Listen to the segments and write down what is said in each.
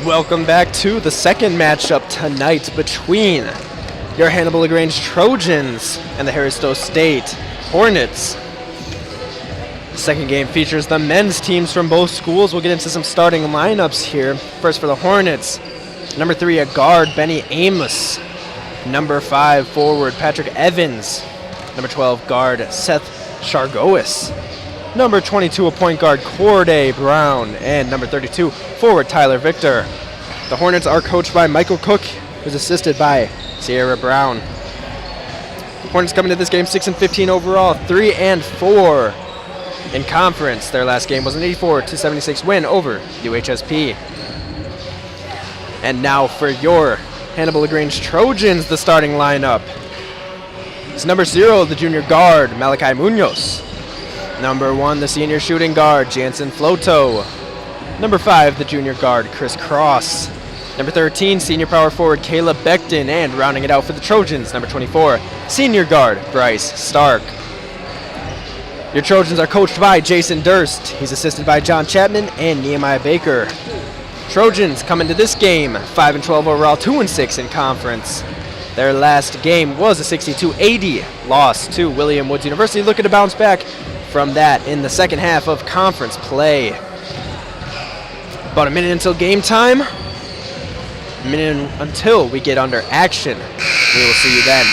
Welcome back to the second matchup tonight between your Hannibal LaGrange Trojans and the Harris-Stowe State Hornets. The second game features the men's teams from both schools. We'll get into some starting lineups here. First for the Hornets, number 3, a guard, Benny Amos. Number 5, forward, Patrick Evans. Number 12, guard, Seth Chargois. Number 22, a point guard, Corday Brown. And number 32, forward, Tyler Victor. The Hornets are coached by Michael Cook, who's assisted by Sierra Brown. Hornets coming to this game 6-15 overall, 3-4 in conference. Their last game was an 84-76 win over UHSP. And now for your Hannibal LaGrange Trojans, the starting lineup. It's number 0, the junior guard, Malachi Munoz. Number 1, the senior shooting guard, Jansen Floto. Number 5, the junior guard, Chris Cross. Number 13, senior power forward, Caleb Beckton. And rounding it out for the Trojans, number 24, senior guard, Bryce Stark. Your Trojans are coached by Jason Durst. He's assisted by John Chapman and Nehemiah Baker. Trojans come into this game 5-12 overall, 2-6 in conference. Their last game was a 62-80 loss to William Woods University, looking to bounce back from that in the second half of conference play. About a minute until game time. A minute until we get under action. We will see you then.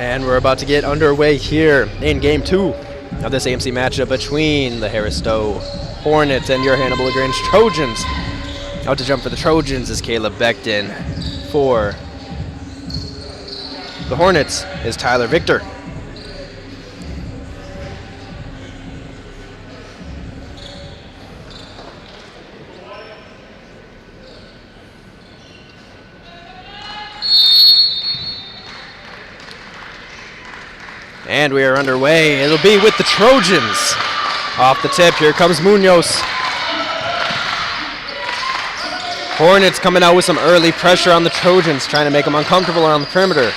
And we're about to get underway here in Game 2 of this AMC matchup between the Harris-Stowe Hornets and your Hannibal LaGrange Trojans. Out to jump for the Trojans is Caleb Becton. For the Hornets is Tyler Victor. And we are underway. It'll be with the Trojans. Off the tip, here comes Munoz. Hornets coming out with some early pressure on the Trojans, trying to make them uncomfortable around the perimeter.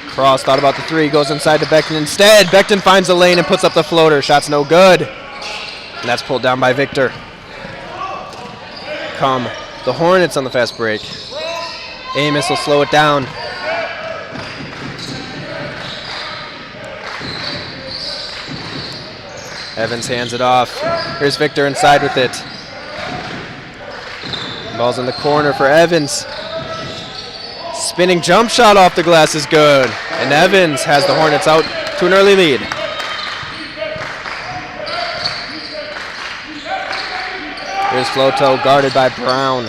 Cross thought about the three, goes inside to Becton instead. Becton finds the lane and puts up the floater. Shot's no good. And that's pulled down by Victor. Come the Hornets on the fast break. Amos will slow it down. Evans hands it off. Here's Victor inside with it. Ball's in the corner for Evans. Spinning jump shot off the glass is good. And Evans has the Hornets out to an early lead. Here's Floto guarded by Brown.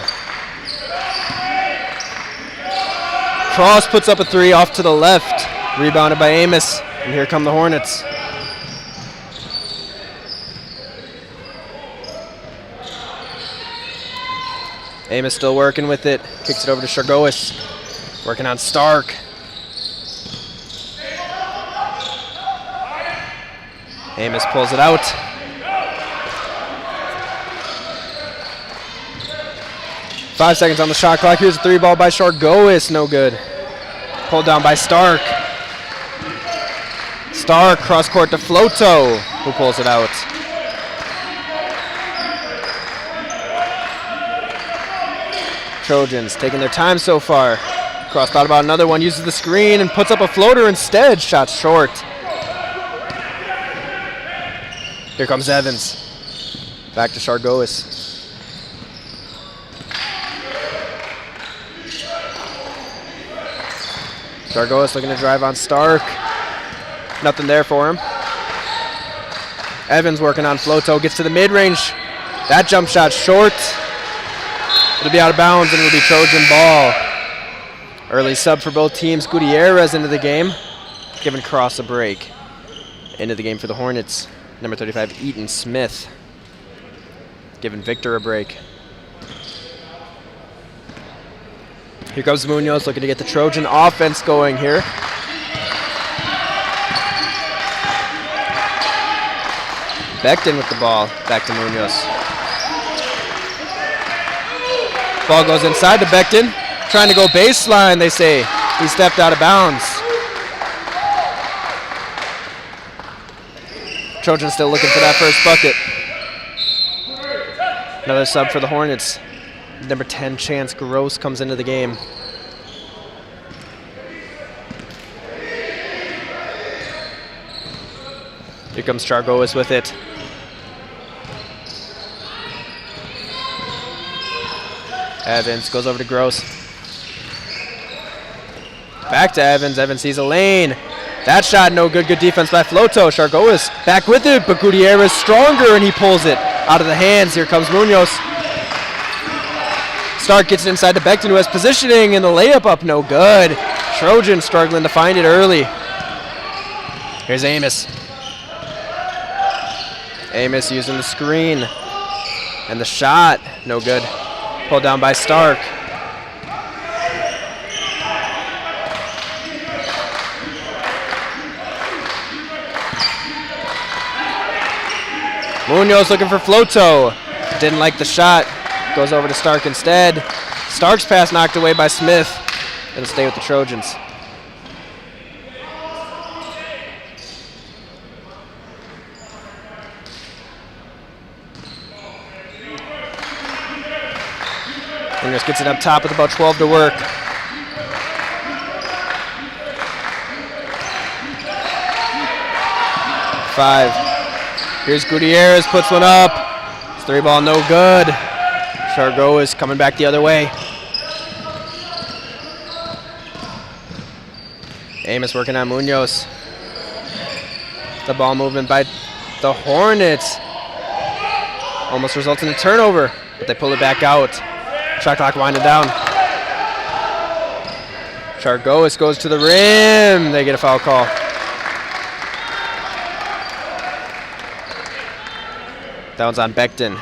Cross puts up a three off to the left. Rebounded by Amos. And here come the Hornets. Amos still working with it. Kicks it over to Chargois. Working on Stark. Amos pulls it out. Five seconds on the shot clock. Here's a three ball by Chargois. No good. Pulled down by Stark. Stark cross court to Floto, who pulls it out. Trojans taking their time so far. Cross thought about another one, uses the screen and puts up a floater instead. Shot short. Here comes Evans. Back to Chargois. Chargois looking to drive on Stark. Nothing there for him. Evans working on Floto, gets to the mid-range. That jump shot short. It'll be out of bounds and it'll be Trojan ball. Early sub for both teams. Gutierrez into the game, giving Cross a break. Into the game for the Hornets. Number 35, Eaton Smith, giving Victor a break. Here comes Munoz looking to get the Trojan offense going here. Becton with the ball. Back to Munoz. Ball goes inside to Becton. Trying to go baseline, they say. He stepped out of bounds. Trojans still looking for that first bucket. Another sub for the Hornets. Number 10, Chance Gross, comes into the game. Here comes Chargois with it. Evans goes over to Gross. Back to Evans. Evans sees a lane. That shot no good. Good defense by Floto. Chargois back with it, but Gutierrez stronger and he pulls it out of the hands. Here comes Munoz. Stark gets it inside to Becton, who has positioning, and the layup up no good. Trojan struggling to find it early. Here's Amos. Amos using the screen. And the shot, no good. Pulled down by Stark. Munoz looking for Floto. Didn't like the shot. Goes over to Stark instead. Stark's pass knocked away by Smith. It'll stay with the Trojans. Munoz gets it up top with about 12 to work. Five. Here's Gutierrez, puts one up. It's three ball, no good. Chargois coming back the other way. Amos working on Munoz. The ball movement by the Hornets. Almost results in a turnover, but they pull it back out. Shot clock winding down. Chargois goes to the rim. They get a foul call. That one's on Becton.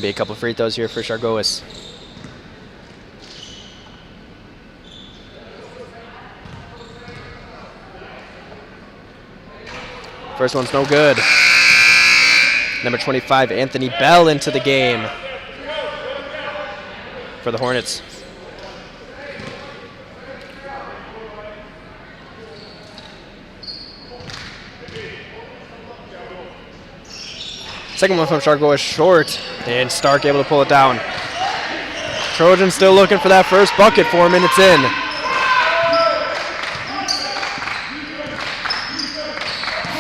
Be a couple free throws here for Chargois. First one's no good. Number 25, Anthony Bell into the game for the Hornets. Second one from Chargois short, and Stark able to pull it down. Trojans still looking for that first bucket, 4 minutes in.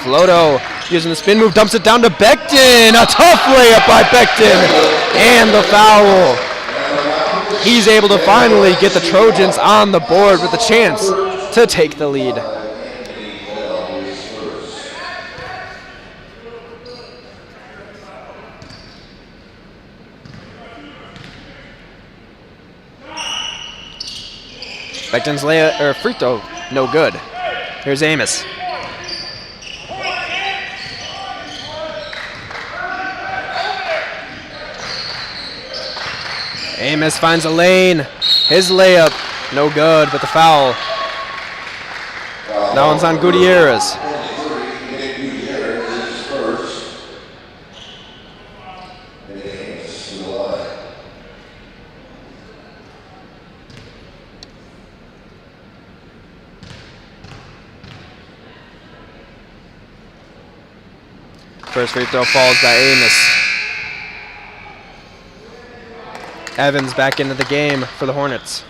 Floto using the spin move, dumps it down to Becton. A tough layup by Becton, and the foul. He's able to finally get the Trojans on the board with a chance to take the lead. Becton's layup or free throw, no good. Here's Amos. Amos finds a lane. His layup, no good, but the foul. That one's on Gutierrez. First free throw falls by Amos. Evans back into the game for the Hornets.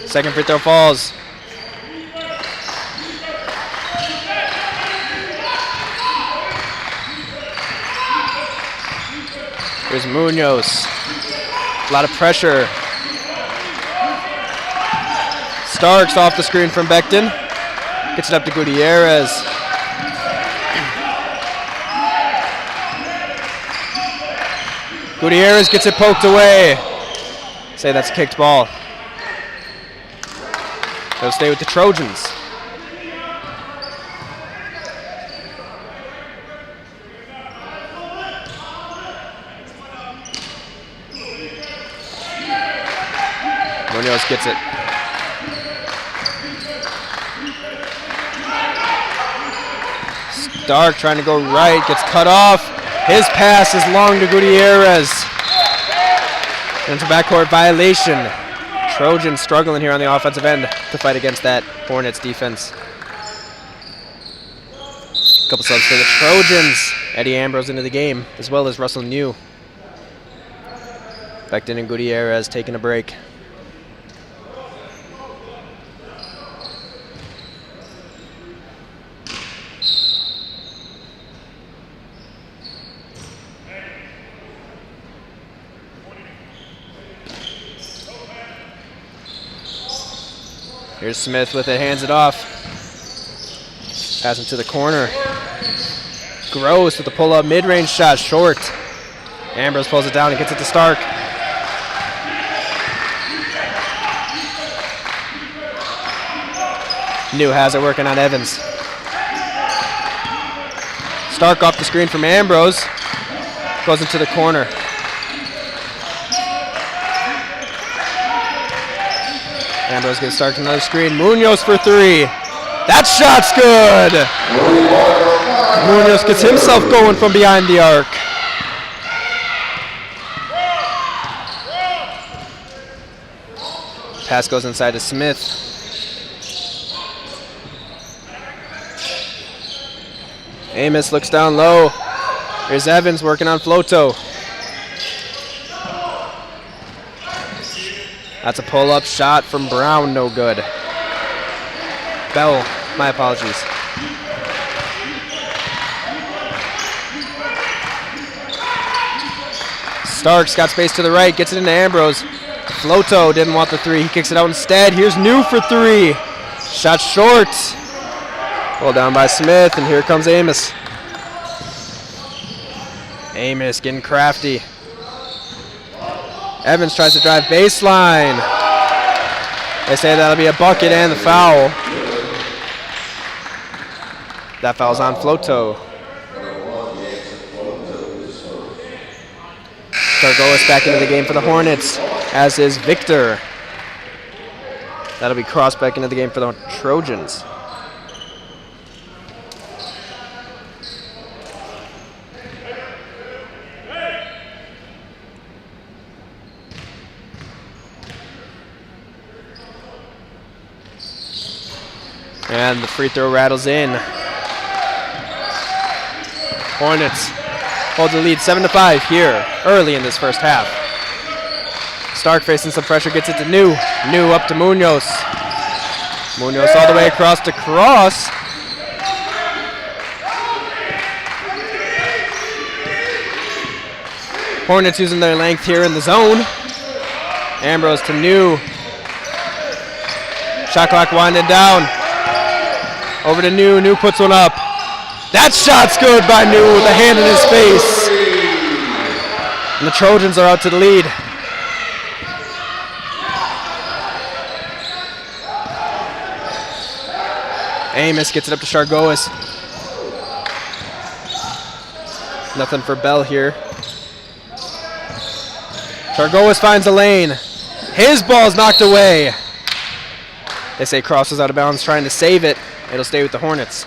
Second free throw falls. Here's Munoz. A lot of pressure. Starks off the screen from Becton. Gets it up to Gutierrez. Gutierrez gets it poked away. Say that's a kicked ball. They'll stay with the Trojans. Munoz gets it. Stark trying to go right, gets cut off. His pass is long to Gutierrez. And it's a backcourt violation. Trojans struggling here on the offensive end to fight against that Hornets defense. A couple subs for the Trojans. Eddie Ambrose into the game, as well as Russell New. Becton and Gutierrez taking a break. Here's Smith with it, hands it off. Pass him to the corner. Gross with the pull-up mid-range shot, short. Ambrose pulls it down and gets it to Stark. New has it working on Evans. Stark off the screen from Ambrose. Goes into the corner. Ambrose gets Stark to another screen. Munoz for three. That shot's good. Munoz gets himself going from behind the arc. Pass goes inside to Smith. Amos looks down low. Here's Evans working on Floto. That's a pull-up shot from Brown, no good. Bell, my apologies. Starks got space to the right, gets it into Ambrose. Floto didn't want the three, he kicks it out instead. Here's New for three. Shot short. Pulled down by Smith, and here comes Amos. Amos getting crafty. Evans tries to drive baseline. They say that'll be a bucket and the foul. That foul's on Floto. Gargolis back into the game for the Hornets, as is Victor. That'll be crossed back into the game for the Trojans. And the free throw rattles in. Hornets hold the lead 7-5 here early in this first half. Stark facing some pressure, gets it to New. New up to Munoz. Munoz all the way across to Cross. Hornets using their length here in the zone. Ambrose to New. Shot clock winding down. Over to New. New puts one up. That shot's good by New with a hand in his face. And the Trojans are out to the lead. Amos gets it up to Chargois. Nothing for Bell here. Chargois finds a lane. His ball's knocked away. They say Cross was out of bounds trying to save it. It'll stay with the Hornets.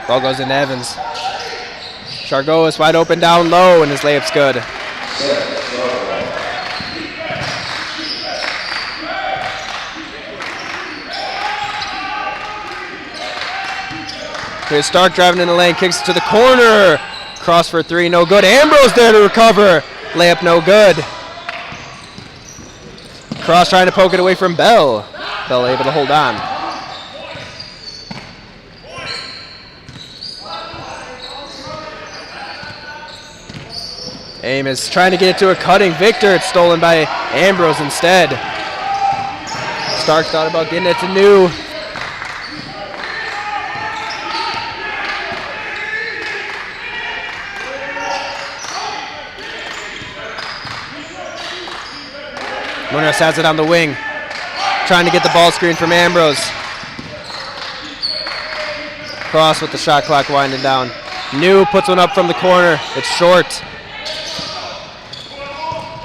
Ball goes into Evans. Chargois wide open down low, and his layup's good. Here's Stark driving in the lane, kicks it to the corner. Cross for three, no good. Ambrose there to recover. Layup no good. Cross trying to poke it away from Bell. Bell able to hold on. Amos trying to get it to a cutting Victor. It's stolen by Ambrose instead. Stark thought about getting it to New. Munoz has it on the wing. Trying to get the ball screen from Ambrose. Cross with the shot clock winding down. New puts one up from the corner. It's short.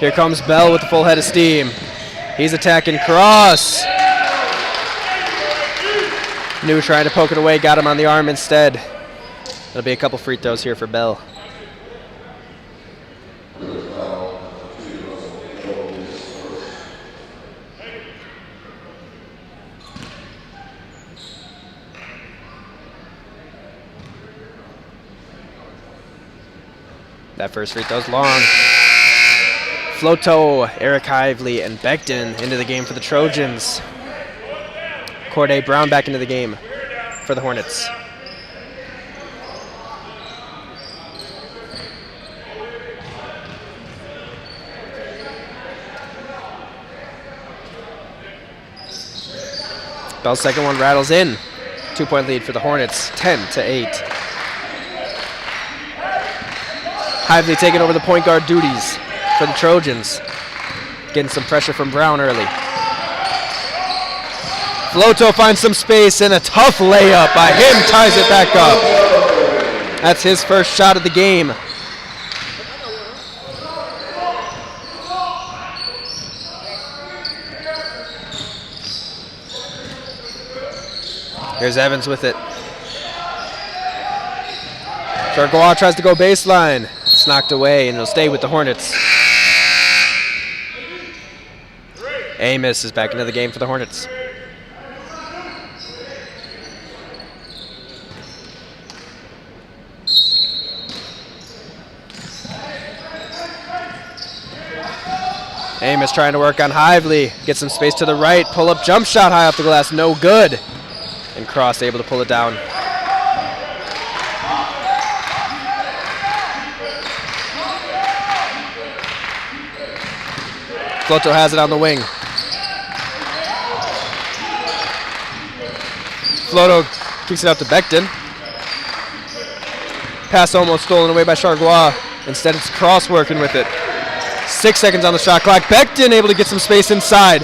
Here comes Bell with the full head of steam. He's attacking Cross. New trying to poke it away, got him on the arm instead. There'll be a couple free throws here for Bell. That first free throw's long. Floto, Eric Hively, and Becton into the game for the Trojans. Corday Brown back into the game for the Hornets. Bell's second one rattles in. 2-point lead for the Hornets, 10-8. Hively taking over the point guard duties for the Trojans. Getting some pressure from Brown early. Floto finds some space and a tough layup by him, ties it back up. That's his first shot of the game. Here's Evans with it. Chargois tries to go baseline. It's knocked away, and it'll stay with the Hornets. Amos is back into the game for the Hornets. Amos trying to work on Hively. Get some space to the right. Pull up jump shot high off the glass. No good. And Cross able to pull it down. Floto has it on the wing. Floto kicks it out to Becton. Pass almost stolen away by Chargois. Instead, it's Cross working with it. 6 seconds on the shot clock. Becton able to get some space inside.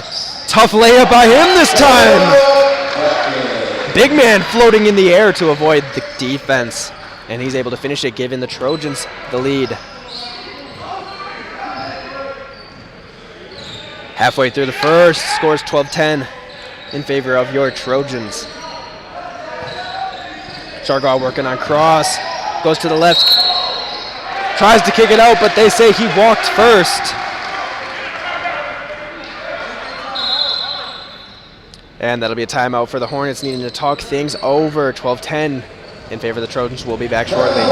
Tough layup by him this time. Big man floating in the air to avoid the defense. And he's able to finish it, giving the Trojans the lead. Halfway through the first, scores 12-10 in favor of your Trojans. Chargois working on Cross. Goes to the left. Tries to kick it out, but they say he walked first. And that'll be a timeout for the Hornets, needing to talk things over. 12-10 in favor of the Trojans. We'll be back shortly.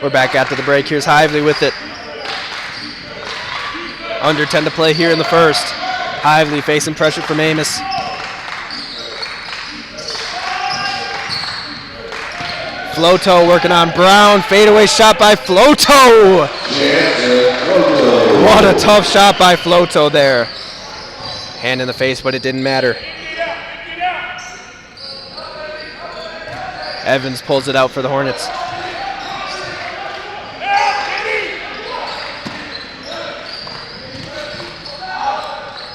We're back after the break. Here's Hively with it. Under 10 to play here in the first. Hively facing pressure from Amos. Floto working on Brown. Fadeaway shot by Floto. What a tough shot by Floto there. Hand in the face, but it didn't matter. Evans pulls it out for the Hornets.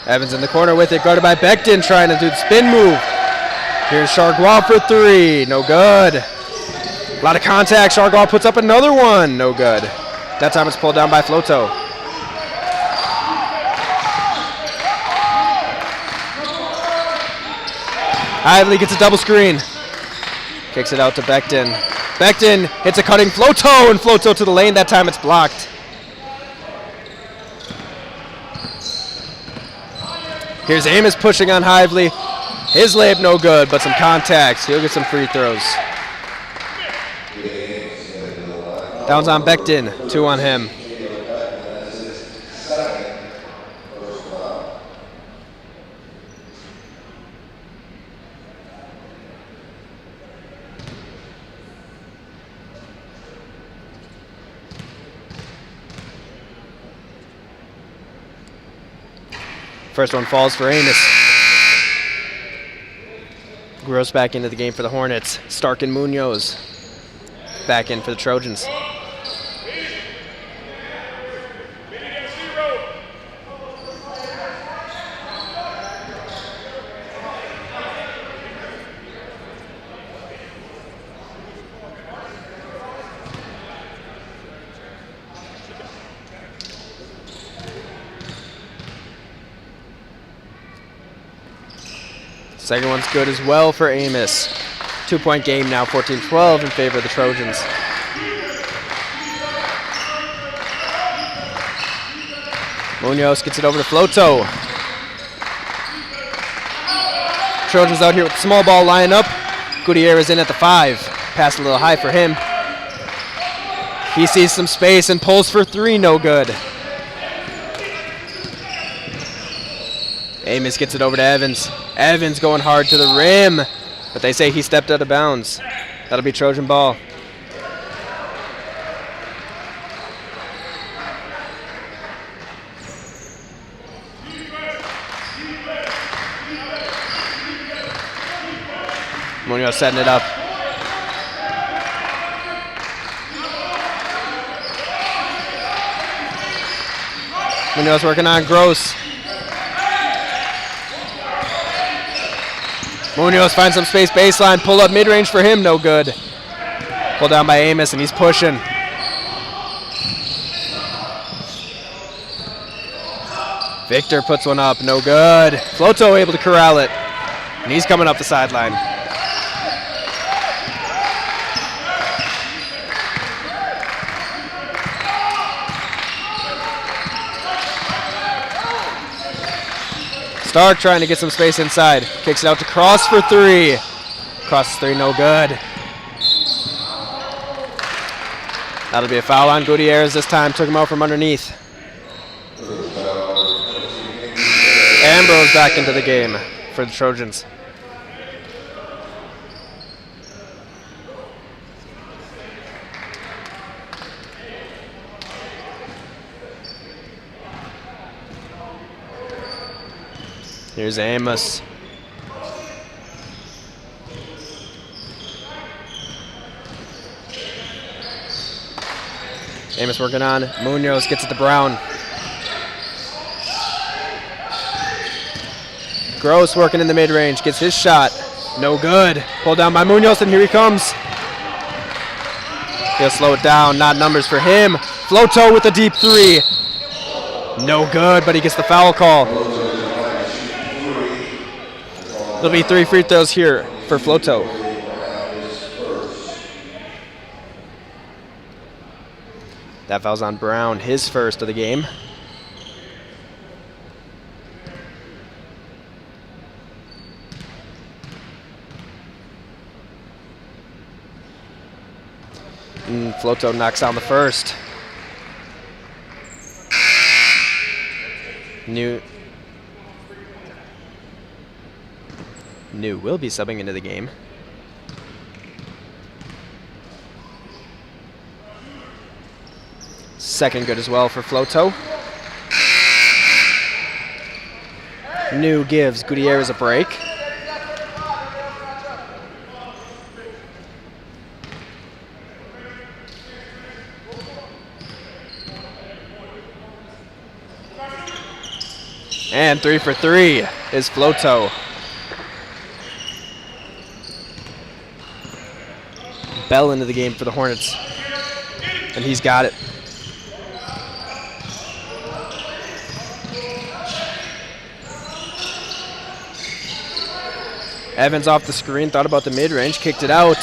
Evans in the corner with it, guarded by Becton, trying to do the spin move. Here's Chargois for three, no good. A lot of contact, Chargois puts up another one, no good. That time it's pulled down by Floto. Hively gets a double screen. Kicks it out to Becton. Becton hits a cutting Floto, and Floto to the lane, that time it's blocked. Here's Amos pushing on Hively. His layup no good, but some contacts. He'll get some free throws. Downs on Becton, 2 on him. First one falls for Amos. Gross back into the game for the Hornets. Stark and Munoz back in for the Trojans. Second one's good as well for Amos. 2-point game now, 14-12 in favor of the Trojans. Munoz gets it over to Floto. Trojans out here with the small ball lineup. Gutierrez in at the 5. Pass a little high for him. He sees some space and pulls for three, no good. Amos gets it over to Evans. Evans going hard to the rim, but they say he stepped out of bounds. That'll be Trojan ball. Munoz setting it up. Munoz working on Gross. Munoz finds some space baseline. Pull up mid-range for him, no good. Pulled down by Amos, and he's pushing. Victor puts one up, no good. Floto able to corral it, and he's coming up the sideline. Stark trying to get some space inside. Kicks it out to Cross for three. Cross three, no good. That'll be a foul on Gutierrez this time. Took him out from underneath. Ambrose back into the game for the Trojans. Here's Amos. Amos working on. Munoz gets it to Brown. Gross working in the mid-range. Gets his shot. No good. Pulled down by Munoz, and here he comes. He'll slow it down. Not numbers for him. Floto with a deep three. No good, but he gets the foul call. There'll be 3 free throws here for Floto. That foul's on Brown, his first of the game. And Floto knocks down the first. New will be subbing into the game. Second good as well for Floto. New gives Gutierrez a break. And 3 for 3 is Floto. Bell into the game for the Hornets, and he's got it. Evans off the screen, thought about the mid-range, kicked it out.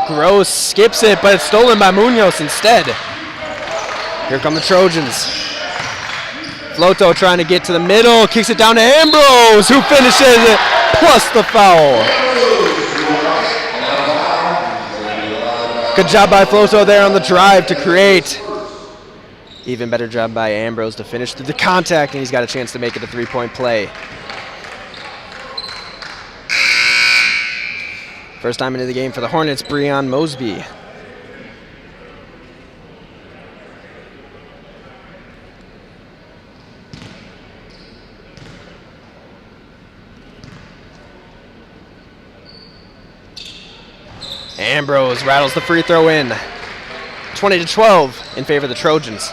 Gross skips it, but it's stolen by Munoz instead. Here come the Trojans. Floto trying to get to the middle, kicks it down to Ambrose, who finishes it, plus the foul. Good job by Floto there on the drive to create. Even better job by Ambrose to finish through the contact, and he's got a chance to make it a 3-point play. First time into the game for the Hornets, Breon Mosby. Ambrose rattles the free throw in. 20-12 in favor of the Trojans.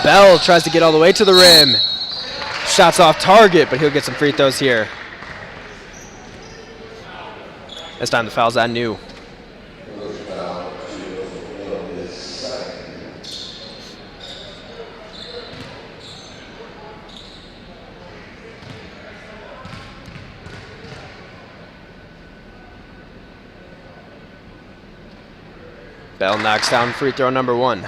Bell tries to get all the way to the rim. Shots off target, but he'll get some free throws here. This time the foul's on New. Bell knocks down free throw number 1.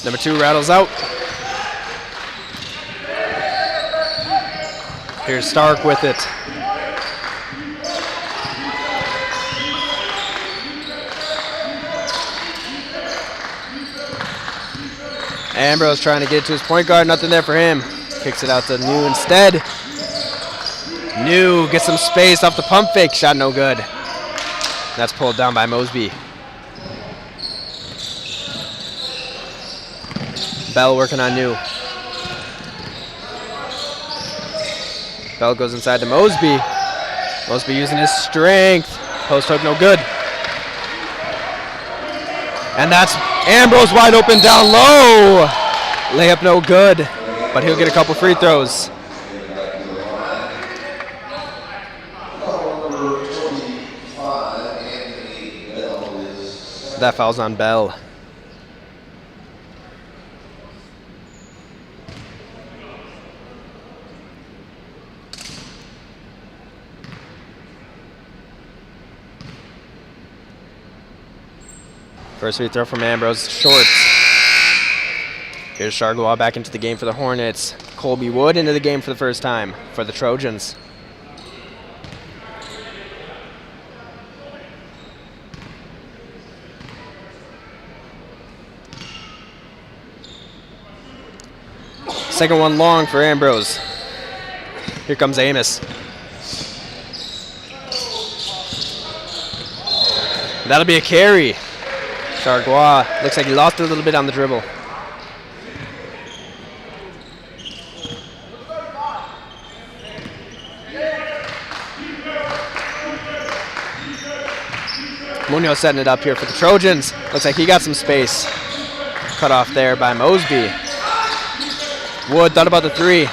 Number 2 rattles out. Here's Stark with it. Ambrose trying to get it to his point guard. Nothing there for him. Kicks it out to New instead. New gets some space off the pump fake. Shot no good. That's pulled down by Mosby. Bell working on New. Bell goes inside to Mosby. Mosby using his strength. Post hook no good. And that's Ambrose wide open down low. Layup no good, but he'll get a couple free throws. That foul's on Bell. First free throw from Ambrose, short. Here's Chargois back into the game for the Hornets. Colby Wood into the game for the first time for the Trojans. Second one long for Ambrose. Here comes Amos. That'll be a carry. Chargois looks like he lost it a little bit on the dribble. Munoz setting it up here for the Trojans. Looks like he got some space. Cut off there by Mosby. Wood thought about the 3.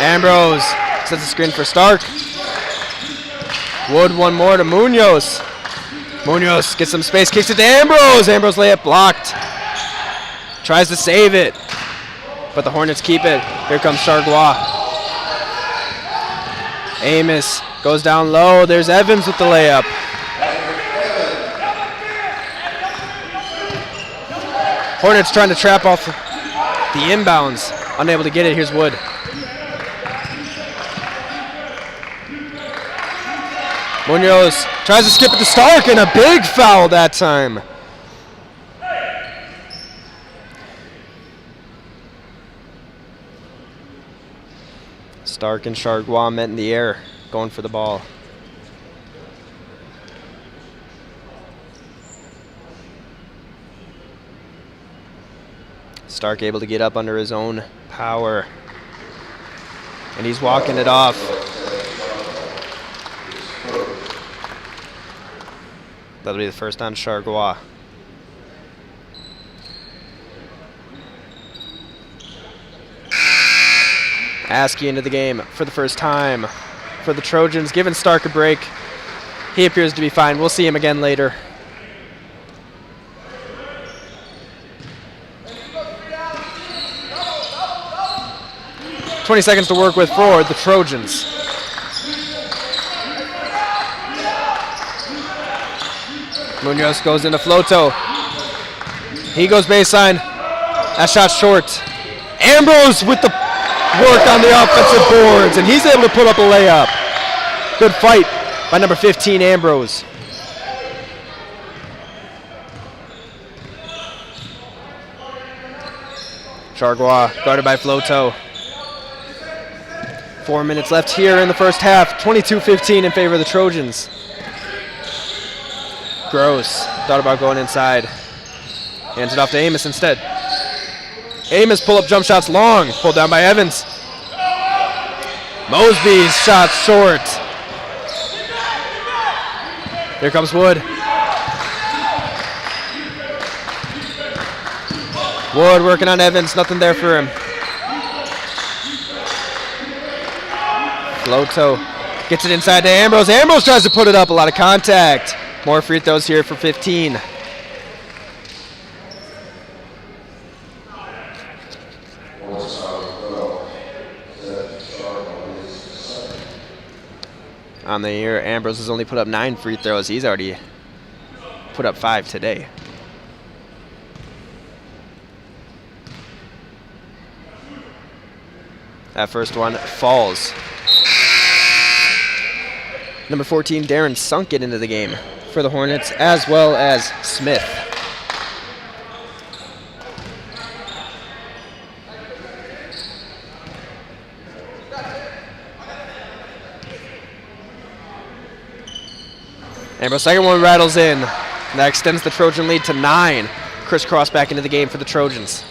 Ambrose sets a screen for Stark. Wood one more to Munoz. Munoz gets some space, kicks it to Ambrose. Ambrose layup blocked. Tries to save it, but the Hornets keep it. Here comes Chargois. Amos goes down low. There's Evans with the layup. Hornets trying to trap off the inbounds. Unable to get it. Here's Wood. Munoz tries to skip it to Stark, and a big foul that time. Stark and Chargois met in the air, going for the ball. Stark able to get up under his own power. And he's walking it off. That'll be the first on Chargois. Askey into the game for the first time for the Trojans, giving Stark a break. He appears to be fine. We'll see him again later. "20 seconds to work with for the Trojans. Munoz goes into Floto. He goes baseline. That shot short. Ambrose with the work on the offensive boards, and he's able to put up a layup. Good fight by number 15, Ambrose. Chargois guarded by Floto. 4 minutes left here in the first half. 22-15 in favor of the Trojans. Gross thought about going inside. Hands it off to Amos instead. Amos pull-up jump shots long. Pulled down by Evans. Mosby's shot short. Here comes Wood. Wood working on Evans. Nothing there for him. Floto gets it inside to Ambrose. Ambrose tries to put it up. A lot of contact. More free throws here for 15. On the year, Ambrose has only put up 9 free throws. He's already put up 5 today. That first one falls. Number 14, Darren Sunk it into the game for the Hornets, as well as Smith. Ambrose's second one rattles in. That extends the Trojan lead to 9. Crisscross back into the game for the Trojans.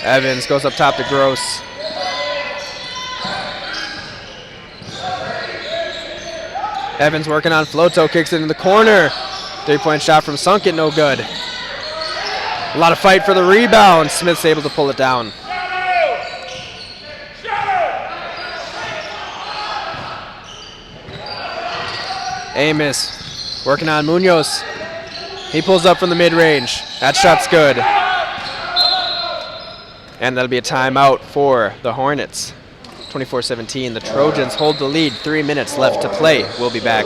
Evans goes up top to Gross. Evans working on Floto, kicks it in the corner. 3-point shot from Sunkit, no good. A lot of fight for the rebound. Smith's able to pull it down. Amos working on Munoz. He pulls up from the mid-range. That shot's good. And that'll be a timeout for the Hornets. 24-17, the Trojans hold the lead. 3 minutes left to play. We'll be back.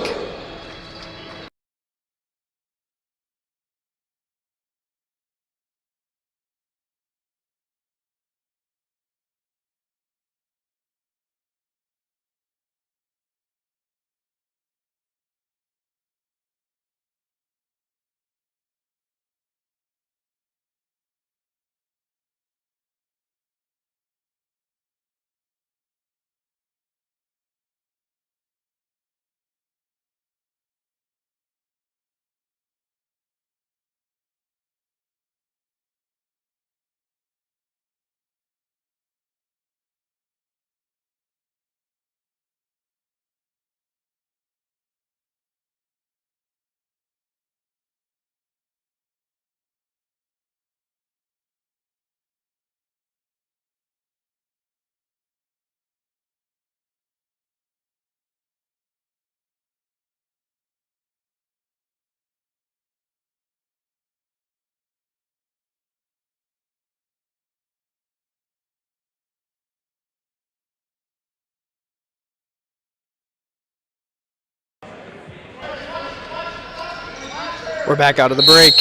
We're back out of the break.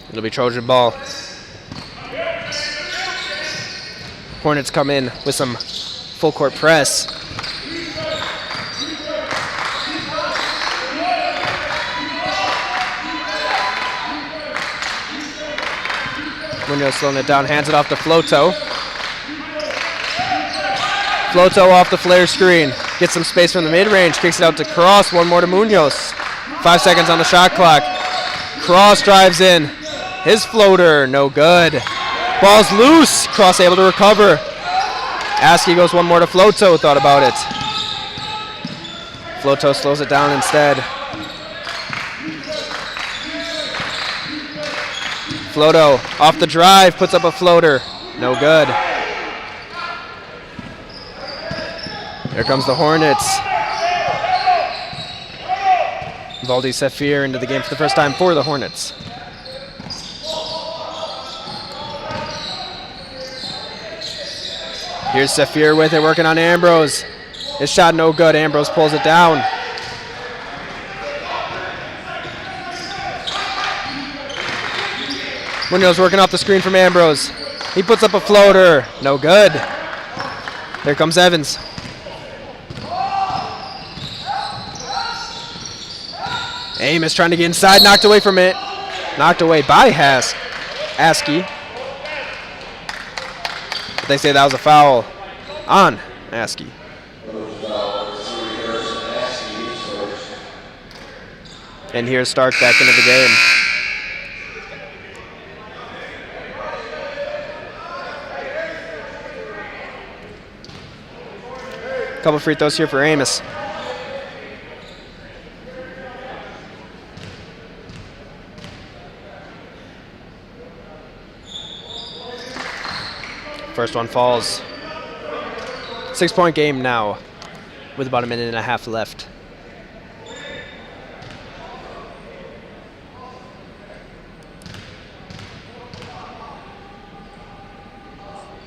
It'll be Trojan ball. Hornets come in with some full court press. Munoz slowing it down, hands it off to Floto. Floto off the flare screen. Gets some space from the mid-range, kicks it out to Cross. One more to Munoz. 5 seconds on the shot clock. Cross drives in. His floater, no good. Ball's loose. Cross able to recover. Askey goes one more to Floto, thought about it. Floto slows it down instead. Floto off the drive, puts up a floater. No good. Here comes the Hornets. Valdi Safir into the game for the first time for the Hornets. Here's Safir with it, working on Ambrose. His shot no good. Ambrose pulls it down. Munoz working off the screen from Ambrose. He puts up a floater. No good. Here comes Evans. Amos trying to get inside, knocked away from it. Knocked away by Askey. But they say that was a foul on Askey. And here's Stark back into the game. Couple free throws here for Amos. First one falls. 6-point game now with about a minute and a half left.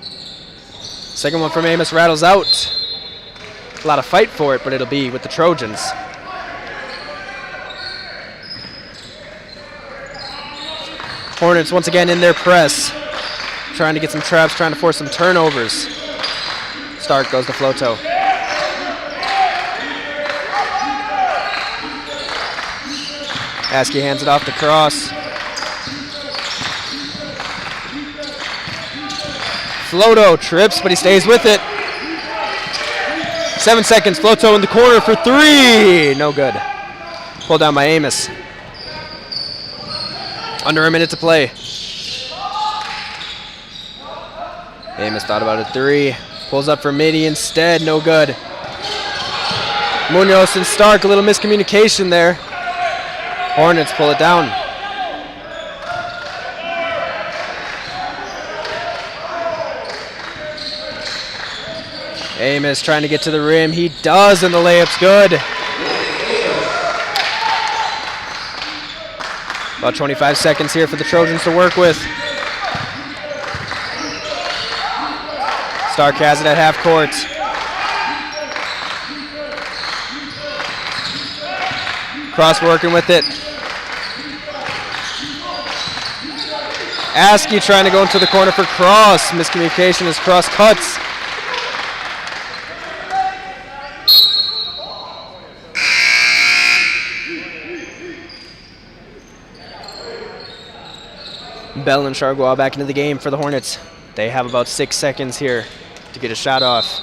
Second one from Amos rattles out. a lot of fight for it, but it'll be with the Trojans. Hornets once again in their press, trying to get some traps, trying to force some turnovers. Stark goes to Floto. Askey hands it off to Cross. Floto trips, but he stays with it. 7 seconds, Floto in the corner for three. No good. Pulled down by Amos. Under a minute to play. Amos thought about a three. Pulls up for Midi instead, no good. Munoz and Stark, a little miscommunication there. Hornets pull it down. Amos trying to get to the rim. He does, and the layup's good. About 25 seconds here for the Trojans to work with. Stark has it at half court. Cross working with it. Askey trying to go into the corner for Cross. Miscommunication as Cross cuts. Bell and Chargois back into the game for the Hornets. They have about 6 seconds here to get a shot off.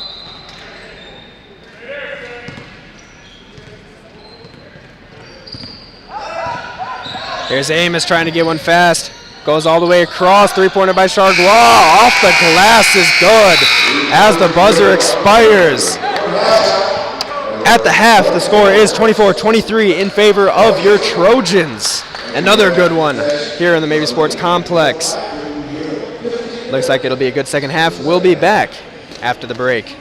Here's Amos trying to get one fast. Goes all the way across. Three-pointer by Chargois. Off the glass is good as the buzzer expires. At the half, the score is 24-23 in favor of your Trojans. Another good one here in the MBB Sports Complex. Looks like it'll be a good second half. We'll be back after the break.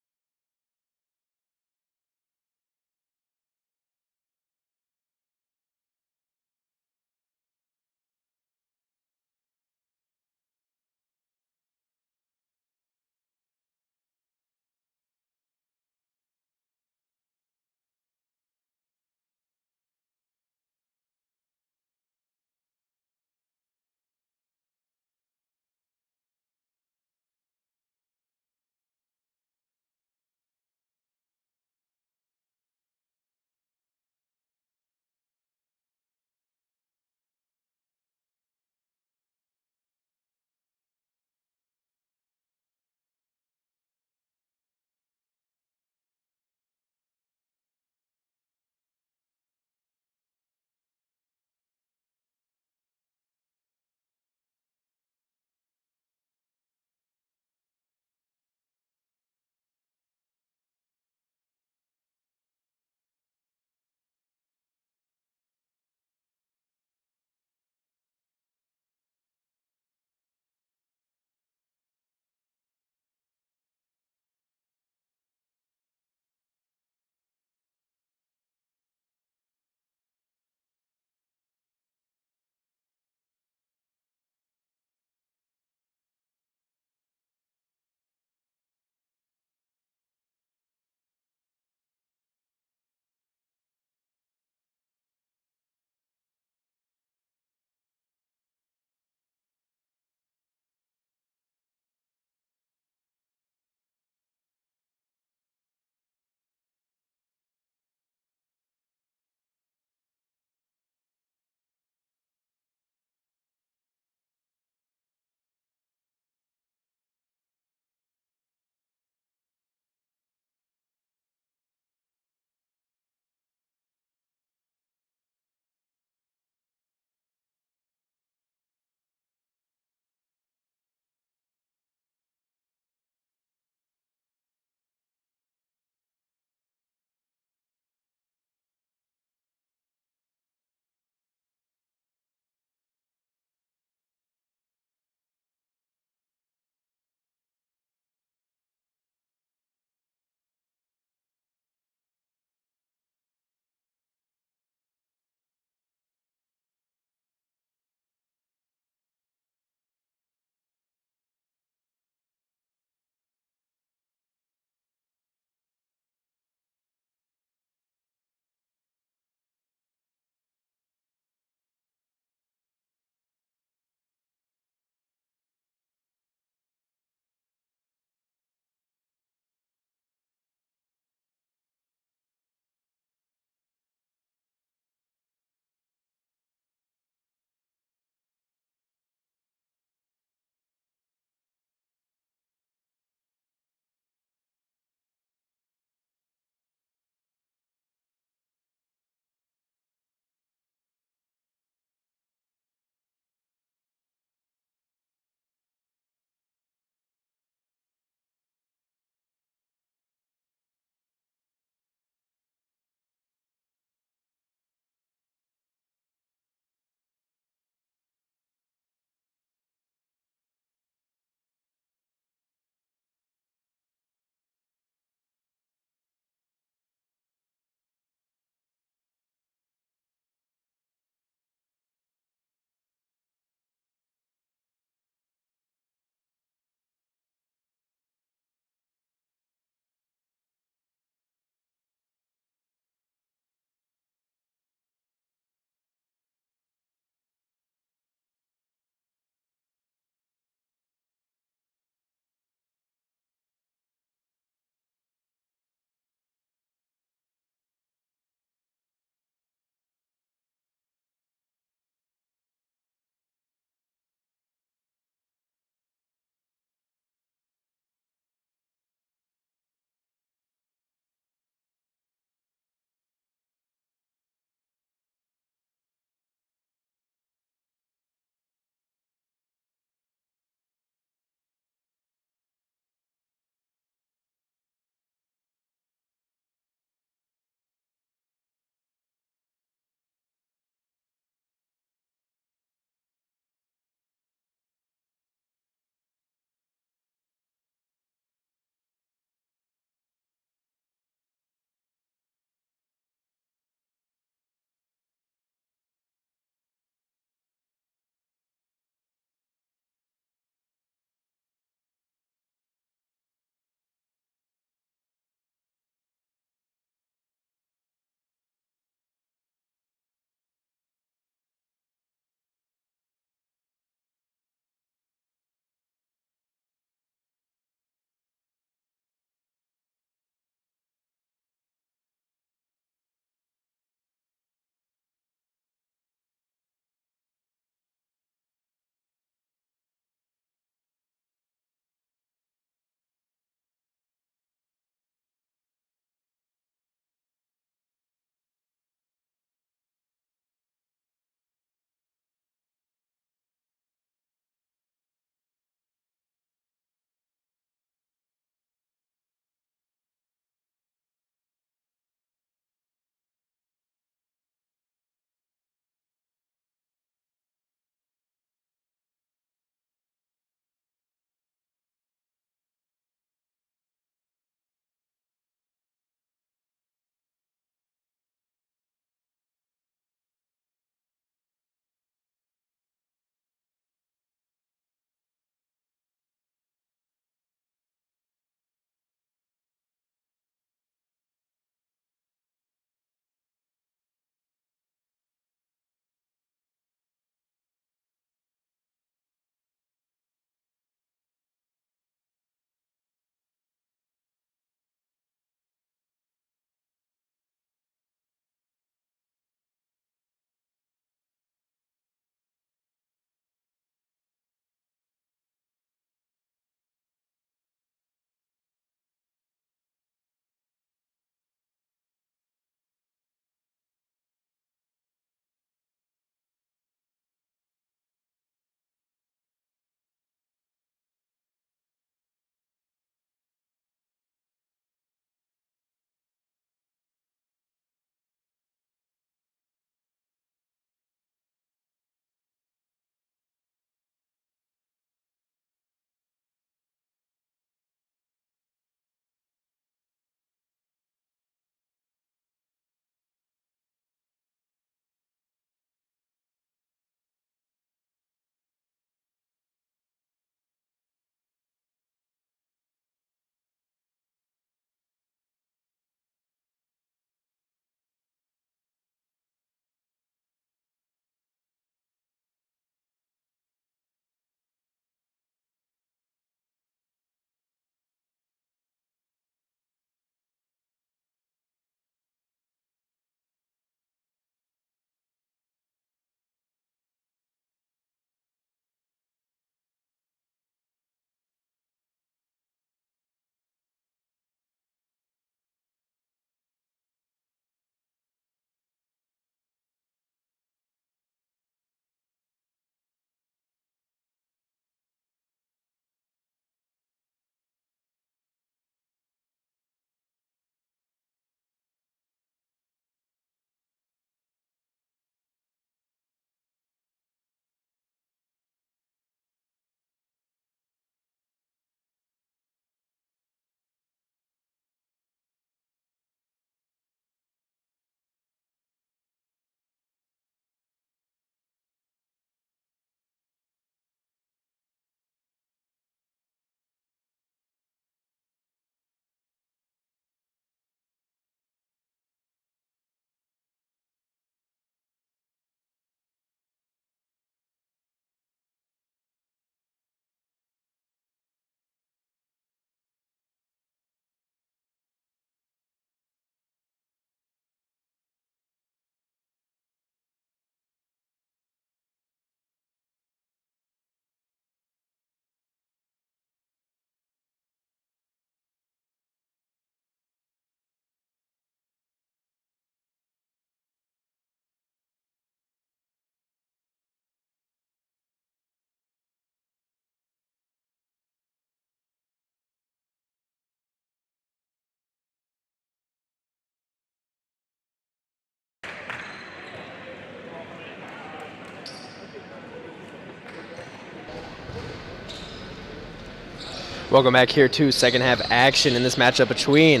Welcome back here to second half action in this matchup between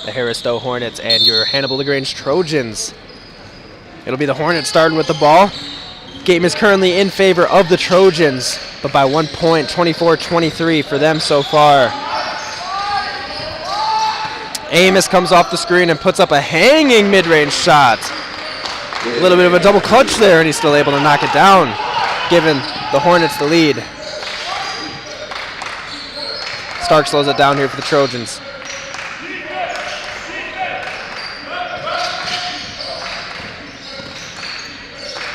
the Harris-Stowe Hornets and your Hannibal LaGrange Trojans. It'll be the Hornets starting with the ball. Game is currently in favor of the Trojans, but by 1 point, 24-23 for them so far. Amos comes off the screen and puts up a hanging mid-range shot. A little bit of a double clutch there, and he's still able to knock it down, giving the Hornets the lead. Stark slows it down here for the Trojans.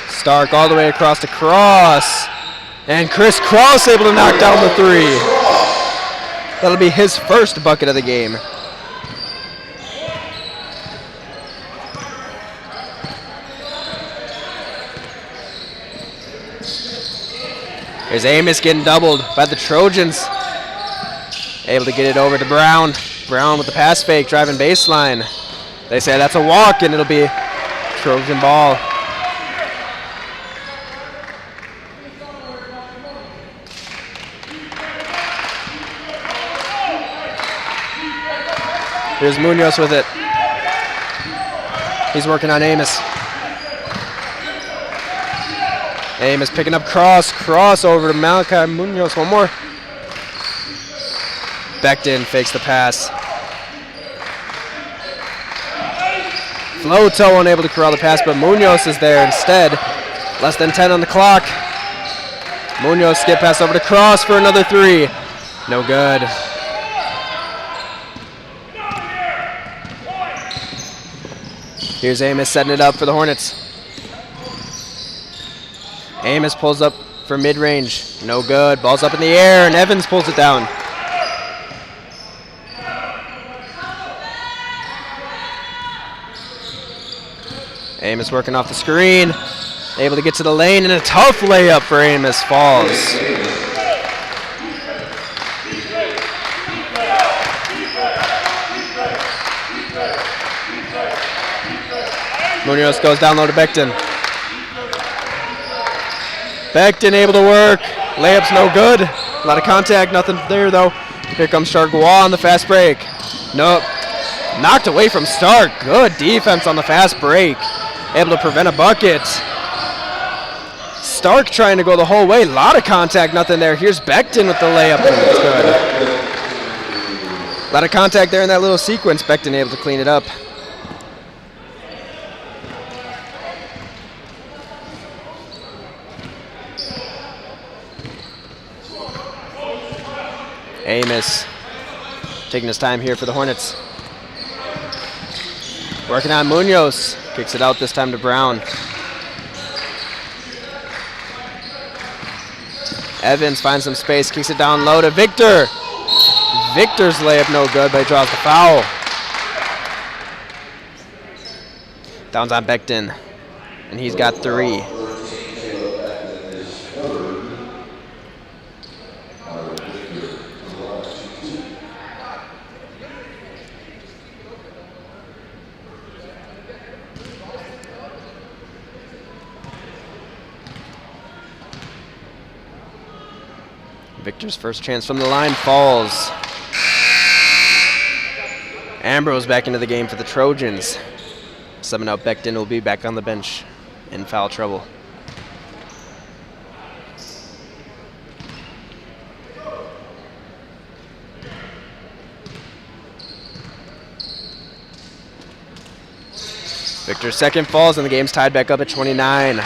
Stark all the way across to Cross. And Chris Cross able to knock down the three. That'll be his first bucket of the game. Here's Amos getting doubled by the Trojans. Able to get it over to Brown. Brown with the pass fake, driving baseline. They say that's a walk, and it'll be Trojan ball. Here's Munoz with it. He's working on Amos. Amos picking up Cross. Cross over to Malachi Munoz. One more. Becton fakes the pass. Floto unable to corral the pass, but Munoz is there instead. Less than 10 on the clock. Munoz skip pass over to Cross for another three. No good. Here's Amos setting it up for the Hornets. Amos pulls up for mid-range. No good. Ball's up in the air, and Evans pulls it down. Amos working off the screen. Able to get to the lane, and a tough layup for Amos falls. Munoz goes down low to Becton. Becton able to work. Layup's no good. A lot of contact, nothing there though. Here comes Chargois on the fast break. Nope. Knocked away from Stark. Good defense on the fast break. Able to prevent a bucket. Stark trying to go the whole way. A lot of contact, nothing there. Here's Becton with the layup, and it's good. A lot of contact there in that little sequence. Becton able to clean it up. Amos taking his time here for the Hornets. Working on Munoz. Kicks it out this time to Brown. Evans finds some space, kicks it down low to Victor. Victor's layup no good, but he draws the foul. Down's on Becton, and he's got three. Victor's first chance from the line falls. Ambrose back into the game for the Trojans. Subbing out Becton will be back on the bench in foul trouble. Victor's second falls, and the game's tied back up at 29.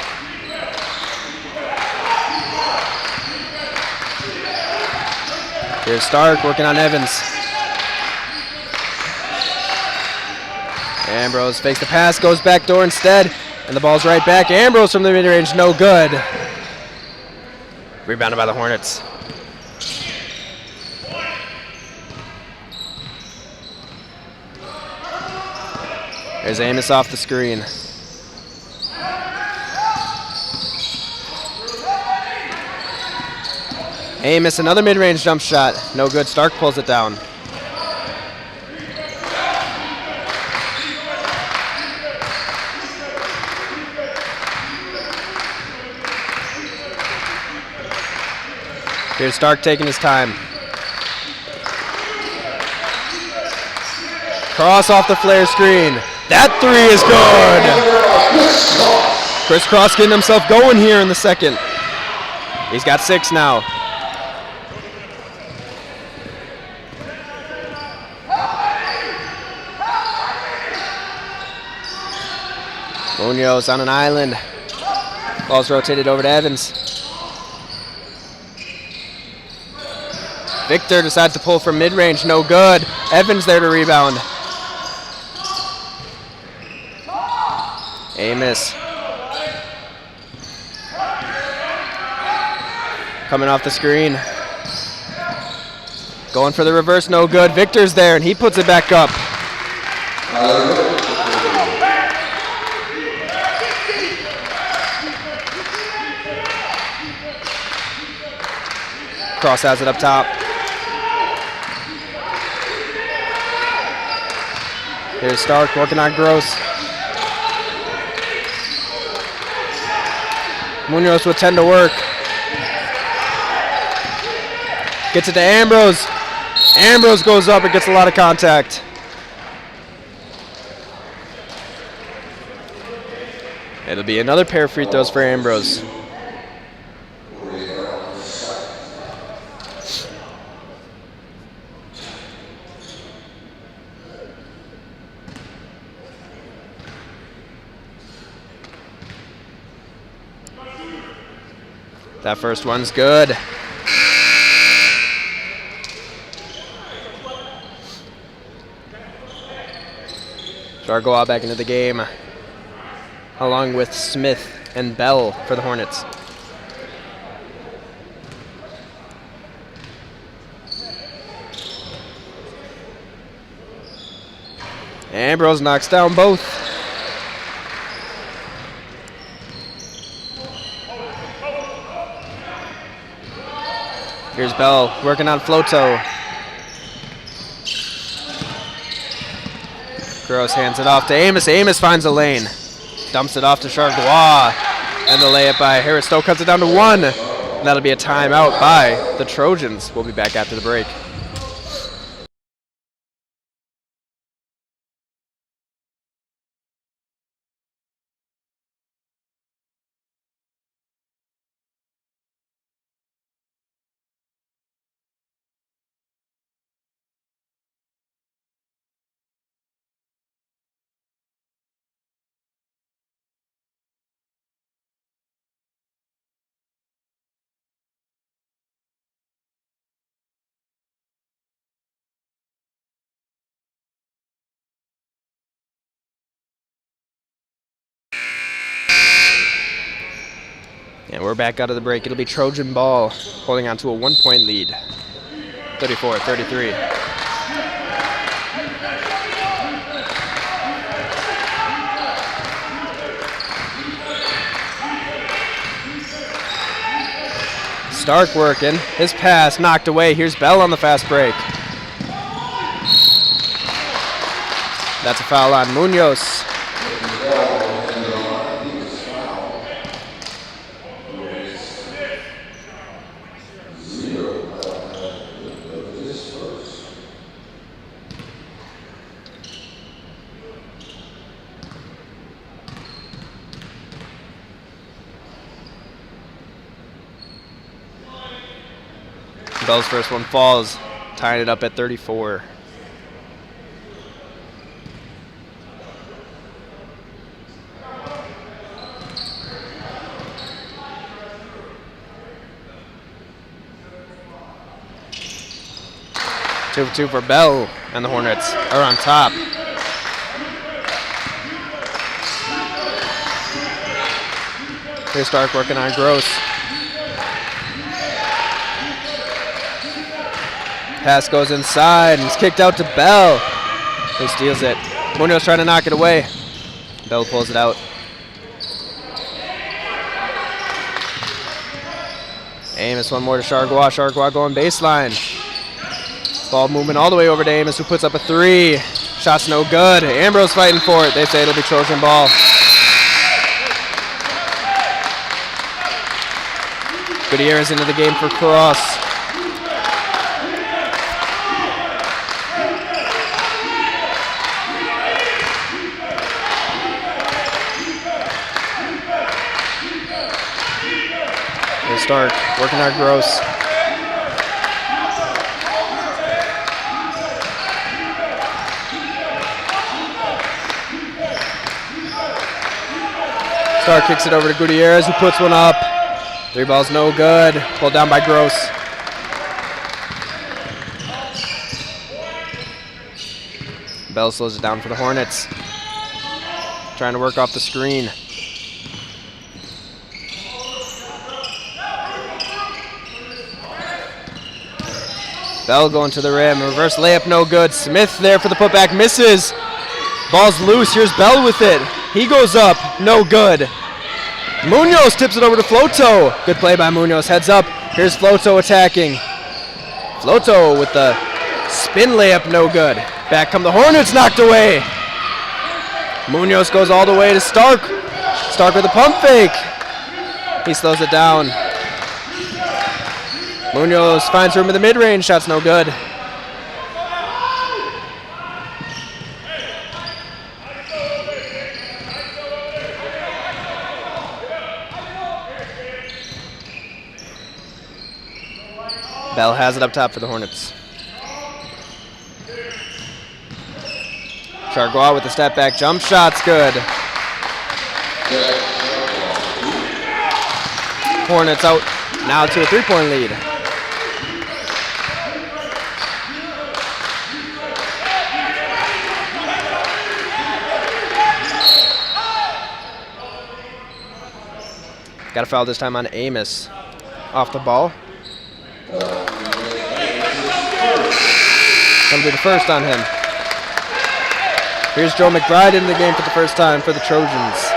Here's Stark working on Evans. Ambrose fakes the pass, goes back door instead, and the ball's right back. Ambrose from the mid-range, no good. Rebounded by the Hornets. There's Amos off the screen. Amos, another mid-range jump shot. No good. Stark pulls it down. Here's Stark taking his time. Cross off the flare screen. That three is good. Chris Cross getting himself going here in the second. He's got 6 now. Munoz on an island. Ball's rotated over to Evans. Victor decides to pull from mid-range, no good. Evans there to rebound. Amos. Coming off the screen. Going for the reverse, no good. Victor's there, and he puts it back up. Cross has it up top. Here's Stark working on Gross. Munoz with 10 to work. Gets it to Ambrose. Ambrose goes up and gets a lot of contact. It'll be another pair of free throws for Ambrose. That first one's good. Chargois back into the game, along with Smith and Bell for the Hornets. Ambrose knocks down both. Here's Bell working on Floto. Gross hands it off to Amos. Amos finds a lane. Dumps it off to Chargois. And the layup by Harris-Stowe cuts it down to 1. And that'll be a timeout by the Trojans. We'll be back after the break. And we're back out of the break. It'll be Trojan ball, holding on to a 1-point lead. 34-33. Stark working. His pass knocked away. Here's Bell on the fast break. That's a foul on Munoz. Bell's first one falls, tying it up at 34. Two for two for Bell, and the Hornets are on top. Here's Stark working on Gross. Pass goes inside, and it's kicked out to Bell, who steals it. Munoz trying to knock it away. Bell pulls it out. Amos, one more to Chargois. Chargois going baseline. Ball movement all the way over to Amos, who puts up a 3. Shot's no good. Ambrose fighting for it. They say it'll be Trojan ball. Gutierrez into the game for Cross. Stark, working our Gross. Stark kicks it over to Gutierrez, who puts one up. 3 balls no good. Pulled down by Gross. Bell slows it down for the Hornets. Trying to work off the screen. Bell going to the rim. Reverse layup, no good. Smith there for the putback, misses. Ball's loose. Here's Bell with it. He goes up, no good. Munoz tips it over to Floto. Good play by Munoz. Heads up. Here's Floto attacking. Floto with the spin layup, no good. Back come the Hornets, knocked away. Munoz goes all the way to Stark. Stark with a pump fake. He slows it down. Munoz finds room in the mid-range. Shot's no good. Bell has it up top for the Hornets. Chargois with the step back jump shot's good. Hornets out now to a 3-point lead. Got a foul this time on Amos. Off the ball. That'll be the first on him. Here's Joe McBride in the game for the first time for the Trojans.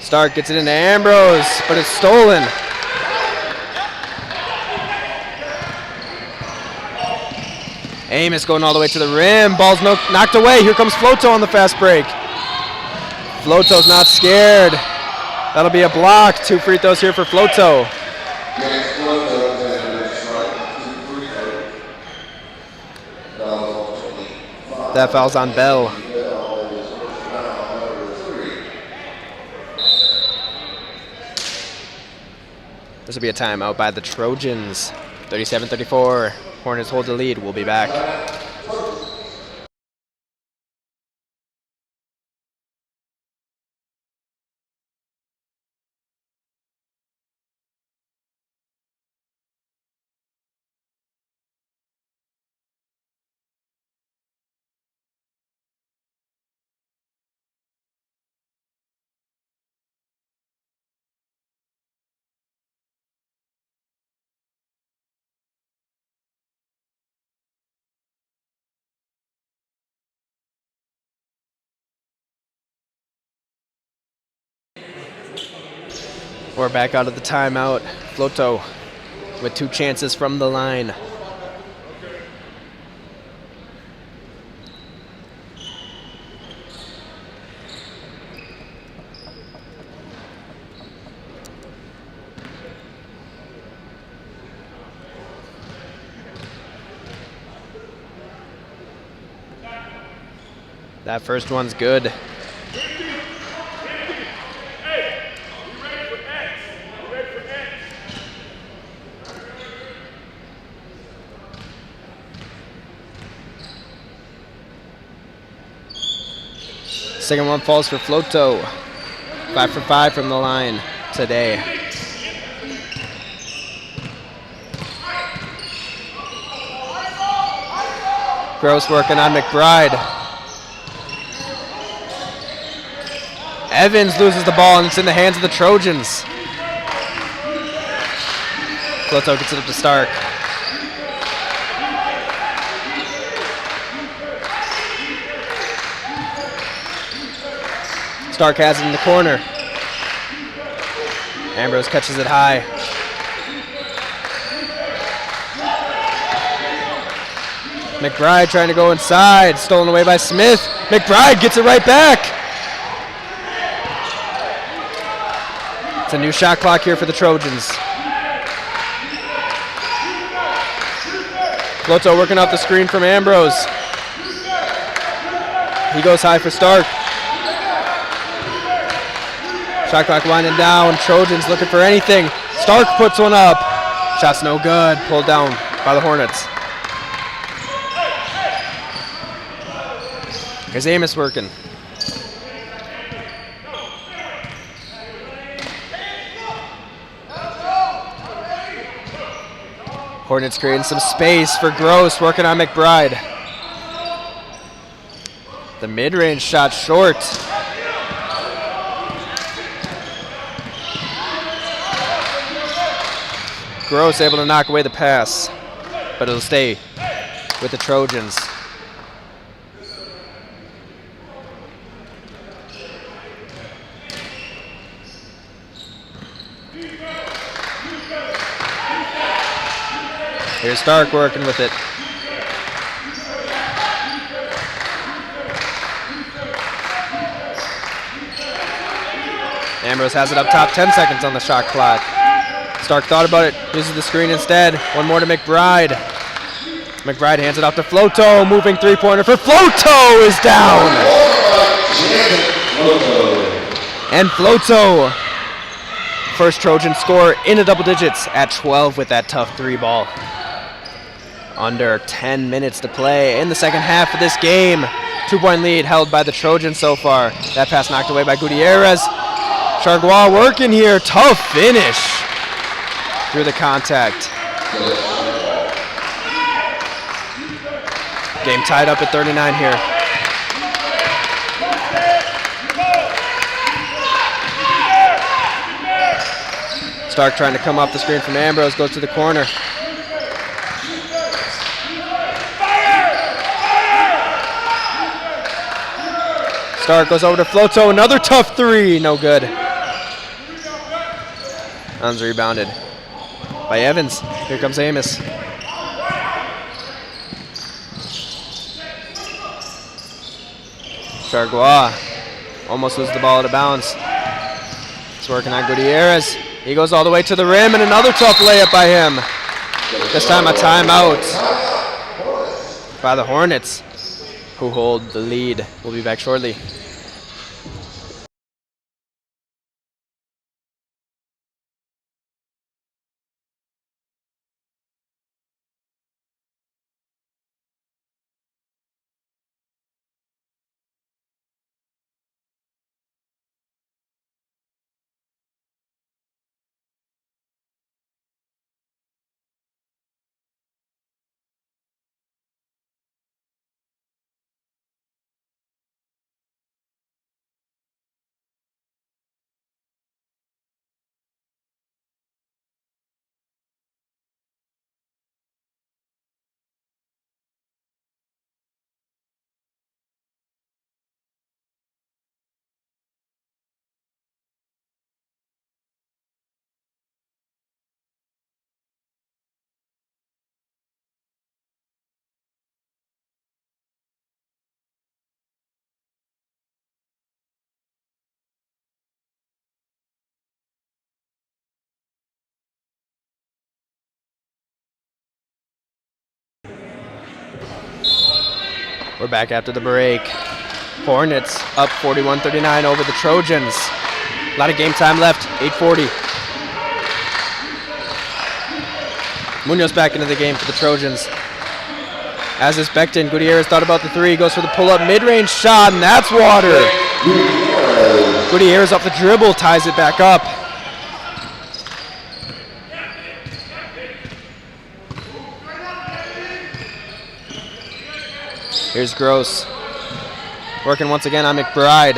Stark gets it into Ambrose, but it's stolen. Amos going all the way to the rim. Ball's knocked away. Here comes Floto on the fast break. Floto's not scared. That'll be a block. 2 free throws here for Floto. That foul's on Bell. This will be a timeout by the Trojans. 37-34. Hornets hold the lead. We'll be back. We're back out of the timeout. Floto with 2 chances from the line. That first one's good. Second one falls for Floto. 5 for 5 from the line today. Gross working on McBride. Evans loses the ball and it's in the hands of the Trojans. Floto gets it up to Stark. Stark has it in the corner. Ambrose catches it high. McBride trying to go inside. Stolen away by Smith. McBride gets it right back. It's a new shot clock here for the Trojans. Floto working off the screen from Ambrose. He goes high for Stark. Shot clock winding down. Trojans looking for anything. Stark puts one up. Shot's no good. Pulled down by the Hornets. Here's Amos working. Hornets creating some space for Gross, working on McBride. The mid-range shot short. Gross able to knock away the pass, but it'll stay with the Trojans. Here's Stark working with it. Ambrose has it up top, 10 seconds on the shot clock. Stark thought about it, uses the screen instead. One more to McBride. McBride hands it off to Floto, moving three-pointer for Floto is down. And Floto, first Trojan score in the double digits at 12 with that tough three ball. Under 10 minutes to play in the second half of this game. 2-point lead held by the Trojans so far. That pass knocked away by Gutierrez. Chargois working here, tough finish through the contact. Game tied up at 39 here. Stark trying to come off the screen from Ambrose, goes to the corner. Stark goes over to Floto, another tough three, no good. Un's rebounded by Evans. Here comes Amos. Chargois almost loses the ball out of bounds. He's working on Gutierrez. He goes all the way to the rim, and another tough layup by him. This time a timeout by the Hornets, who hold the lead. We'll be back shortly. We're back after the break. Hornets up 41-39 over the Trojans. A lot of game time left, 8:40. Munoz back into the game for the Trojans. As is Becton, Gutierrez thought about the three, goes for the pull-up mid-range shot, and that's water. Gutierrez off the dribble, ties it back up. Here's Gross, working once again on McBride.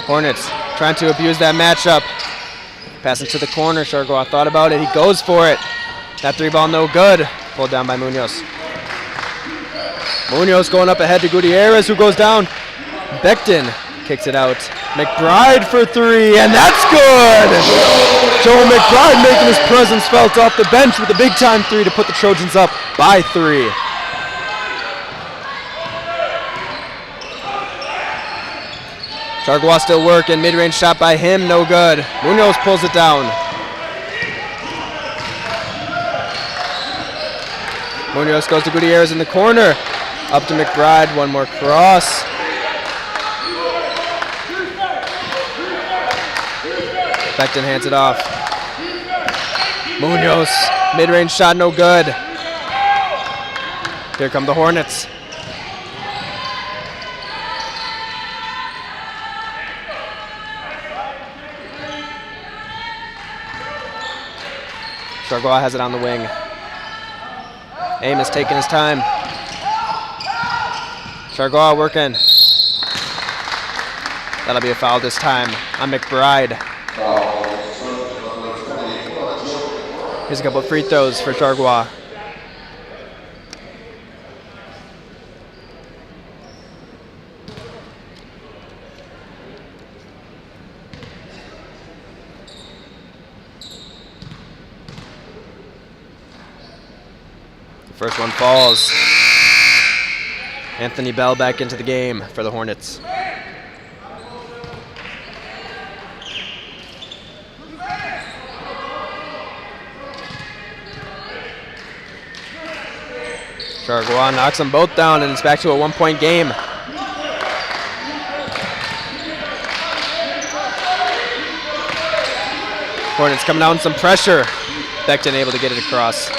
Hornets trying to abuse that matchup. Passing to the corner, Chargois thought about it, he goes for it. That three ball no good, pulled down by Munoz. Munoz going up ahead to Gutierrez, who goes down. Becton kicks it out. McBride for three, and that's good! Joel McBride making his presence felt off the bench with a big-time three to put the Trojans up by 3. Chargois still working, mid-range shot by him, no good. Munoz pulls it down. Munoz goes to Gutierrez in the corner. Up to McBride, one more cross. Becton hands it off. Munoz, mid-range shot, no good. Here come the Hornets. Chargois has it on the wing. Amos taking his time. Chargois working. That'll be a foul this time on McBride. Here's a couple of free throws for Chargois. The first one falls. Anthony Bell back into the game for the Hornets. Chargois knocks them both down, and it's back to a one-point game. Hornets coming out in some pressure. Becton able to get it across.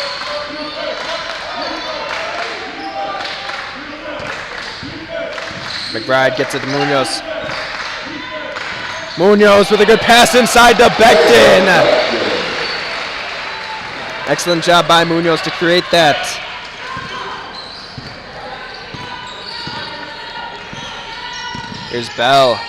McBride gets it to Munoz. Munoz with a good pass inside to Becton. Excellent job by Munoz to create that. Here's Bell.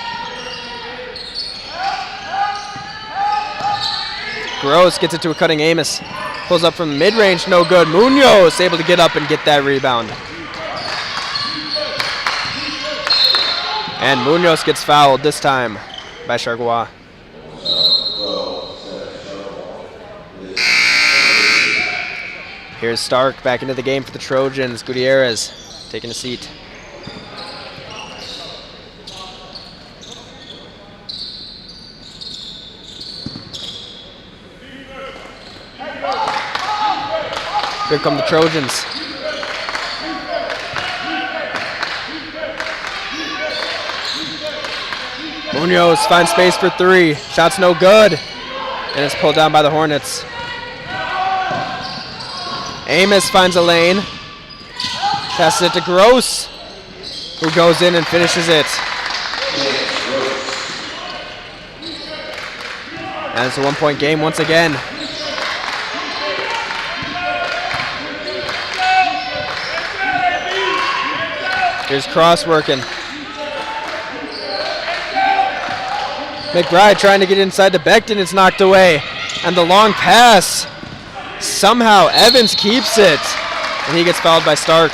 Gross gets it to a cutting Amos. Pulls up from mid-range, no good. Munoz able to get up and get that rebound. And Munoz gets fouled this time by Chargois. Here's Stark back into the game for the Trojans. Gutierrez taking a seat. Here come the Trojans. Munoz finds space for three. Shot's no good. And it's pulled down by the Hornets. Amos finds a lane. Passes it to Gross, who goes in and finishes it. And it's a one-point game once again. Here's Cross working. McBride trying to get inside to Becton. It's knocked away. And the long pass. Somehow Evans keeps it. And he gets fouled by Stark.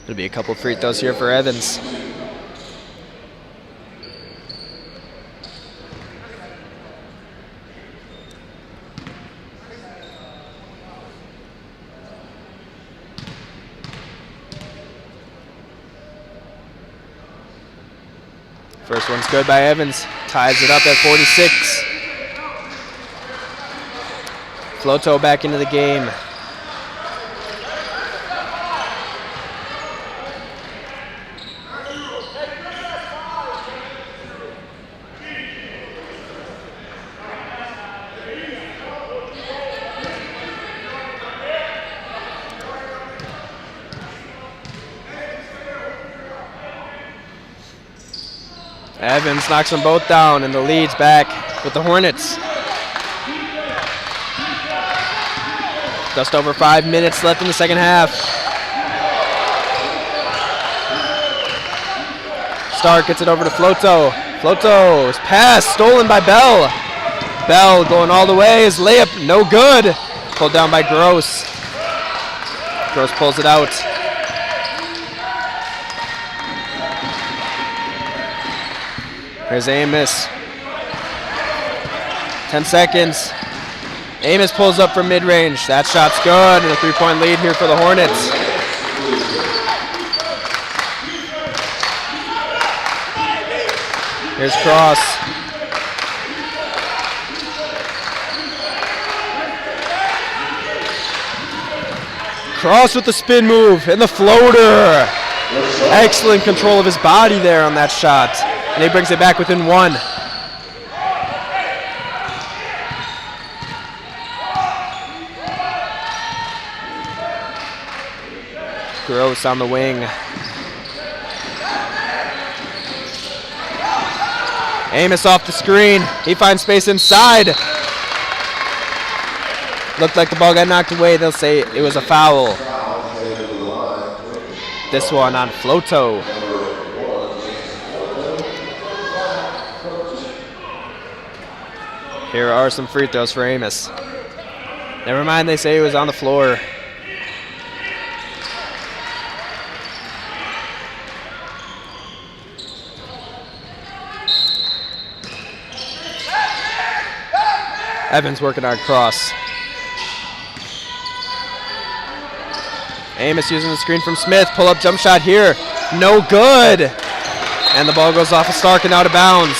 There'll be a couple free throws here for Evans. First one's good by Evans. Ties it up at 46. Floto back into the game. Evans knocks them both down, and the lead's back with the Hornets. Just over 5 minutes left in the second half. Stark gets it over to Floto. Floto's pass stolen by Bell. Bell going all the way. His layup no good. Pulled down by Gross. Gross pulls it out. Here's Amos. 10 seconds. Amos pulls up from mid-range. That shot's good, and a three-point lead here for the Hornets. Here's Cross. Cross with the spin move and the floater. Excellent control of his body there on that shot. And he brings it back within one. Gross on the wing. Amos off the screen. He finds space inside. Looked like the ball got knocked away. They'll say it was a foul. This one on Floto. Here are some free throws for Amos. Never mind, they say he was on the floor. Evans working on Cross. Amos using the screen from Smith. Pull-up jump shot here. No good. And the ball goes off of Stark and out of bounds.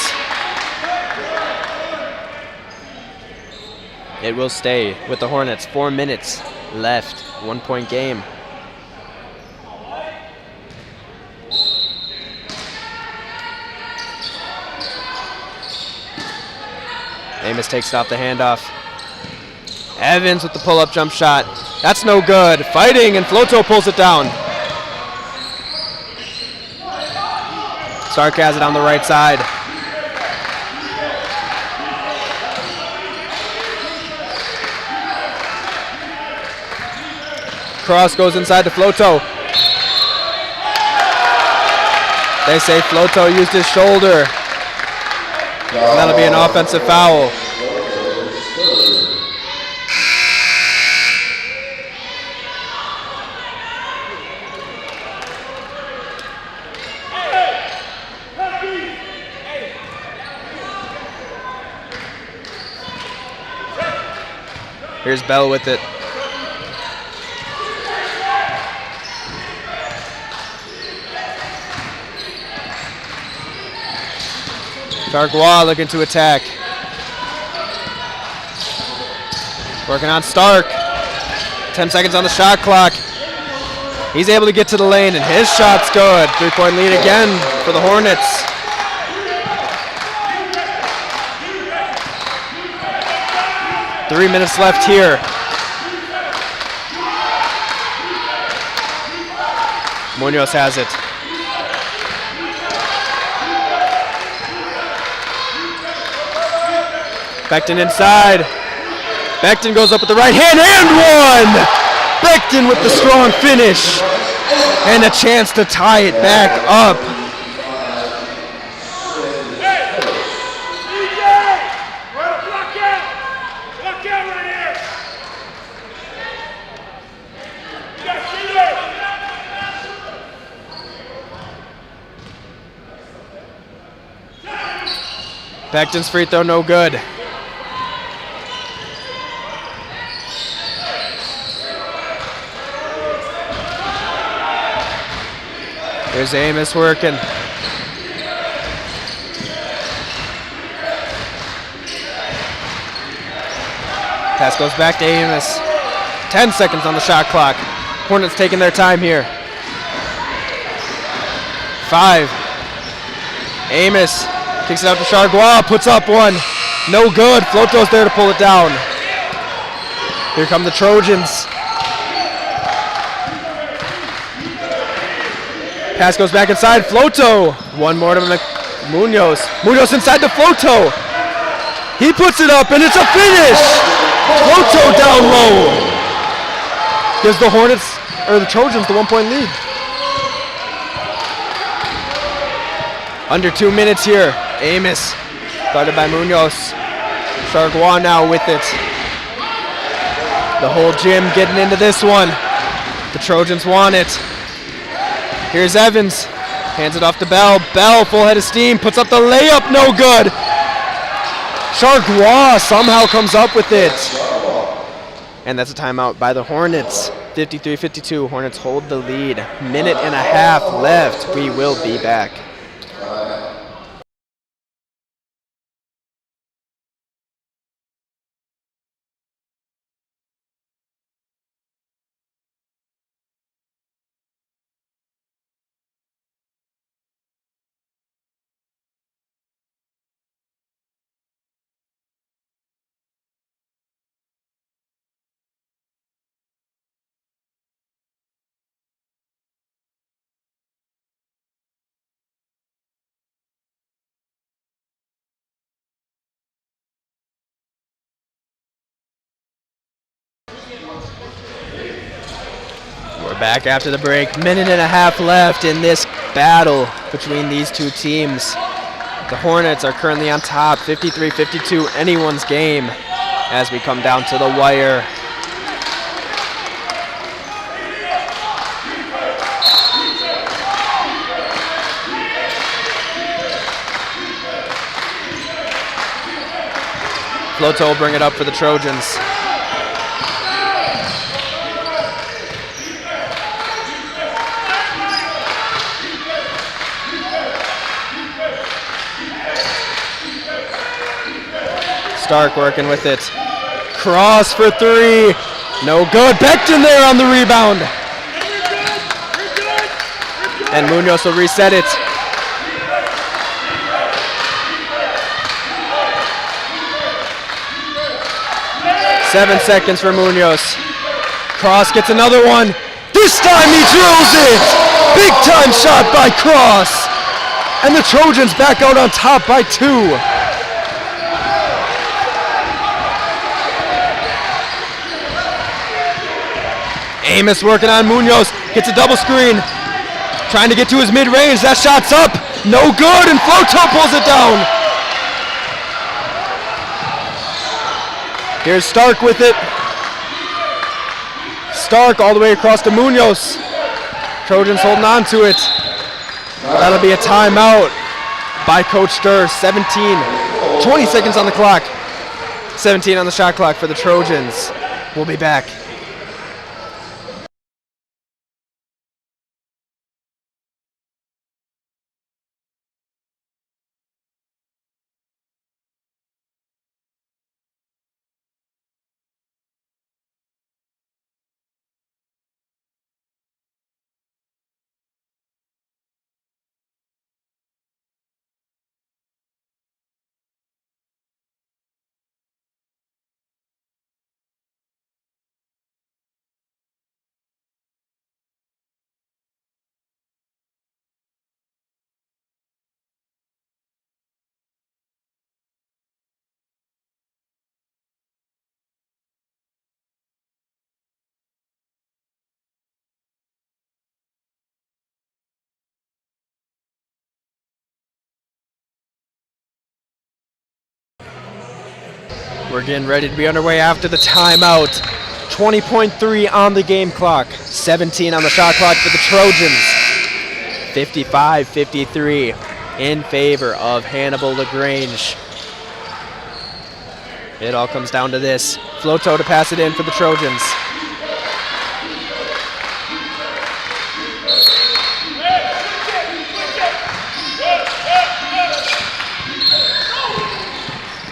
It will stay with the Hornets. 4 minutes left. 1 point game. Amos takes it off the handoff. Evans with the pull-up jump shot. That's no good. Fighting, and Floto pulls it down. Stark has it on the right side. Cross goes inside to Floto. They say Floto used his shoulder. And that'll be an offensive foul. Here's Bell with it. Dargois looking to attack. Working on Stark. 10 seconds on the shot clock. He's able to get to the lane, and his shot's good. 3-point lead again for the Hornets. Three minutes left here. Munoz has it. Becton inside. Becton goes up with the right hand and one! Becton with the strong finish. And a chance to tie it back up. Becton's free throw no good. Here's Amos working. Pass goes back to Amos. 10 seconds on the shot clock. Hornets taking their time here. 5. Amos kicks it out to Chargois, puts up one. No good. Floto's there to pull it down. Here come the Trojans. Pass goes back inside. Floto. One more to Munoz. Munoz inside to Floto. He puts it up, and it's a finish. Floto down low. Gives the Hornets, or the Trojans, the 1-point lead. Under 2 minutes here. Amos, guarded by Munoz. Chargois now with it. The whole gym getting into this one. The Trojans want it. Here's Evans. Hands it off to Bell. Bell, full head of steam, puts up the layup, no good. Chargois somehow comes up with it. And that's a timeout by the Hornets. 53-52. Hornets hold the lead. Minute and a half left. We will be back. Back after the break. Minute and a half left in this battle between these two teams. The Hornets are currently on top, 53-52, anyone's game as we come down to the wire. Floto will bring it up for the Trojans. Stark working with it. Cross for three. No good. Becton there on the rebound. And Munoz will reset it. Seven seconds for Munoz. Cross gets another one. This time he drills it. Big time shot by Cross. And the Trojans back out on top by 2. Amos working on Munoz. Gets a double screen. Trying to get to his mid-range. That shot's up. No good. And Floto pulls it down. Here's Stark with it. Stark all the way across to Munoz. Trojans holding on to it. That'll be a timeout by Coach Sturr. 20 seconds on the clock. 17 on the shot clock for the Trojans. We'll be back. We're getting ready to be underway after the timeout. 20.3 on the game clock. 17 on the shot clock for the Trojans. 55-53 in favor of Hannibal LaGrange. It all comes down to this. Floto to pass it in for the Trojans.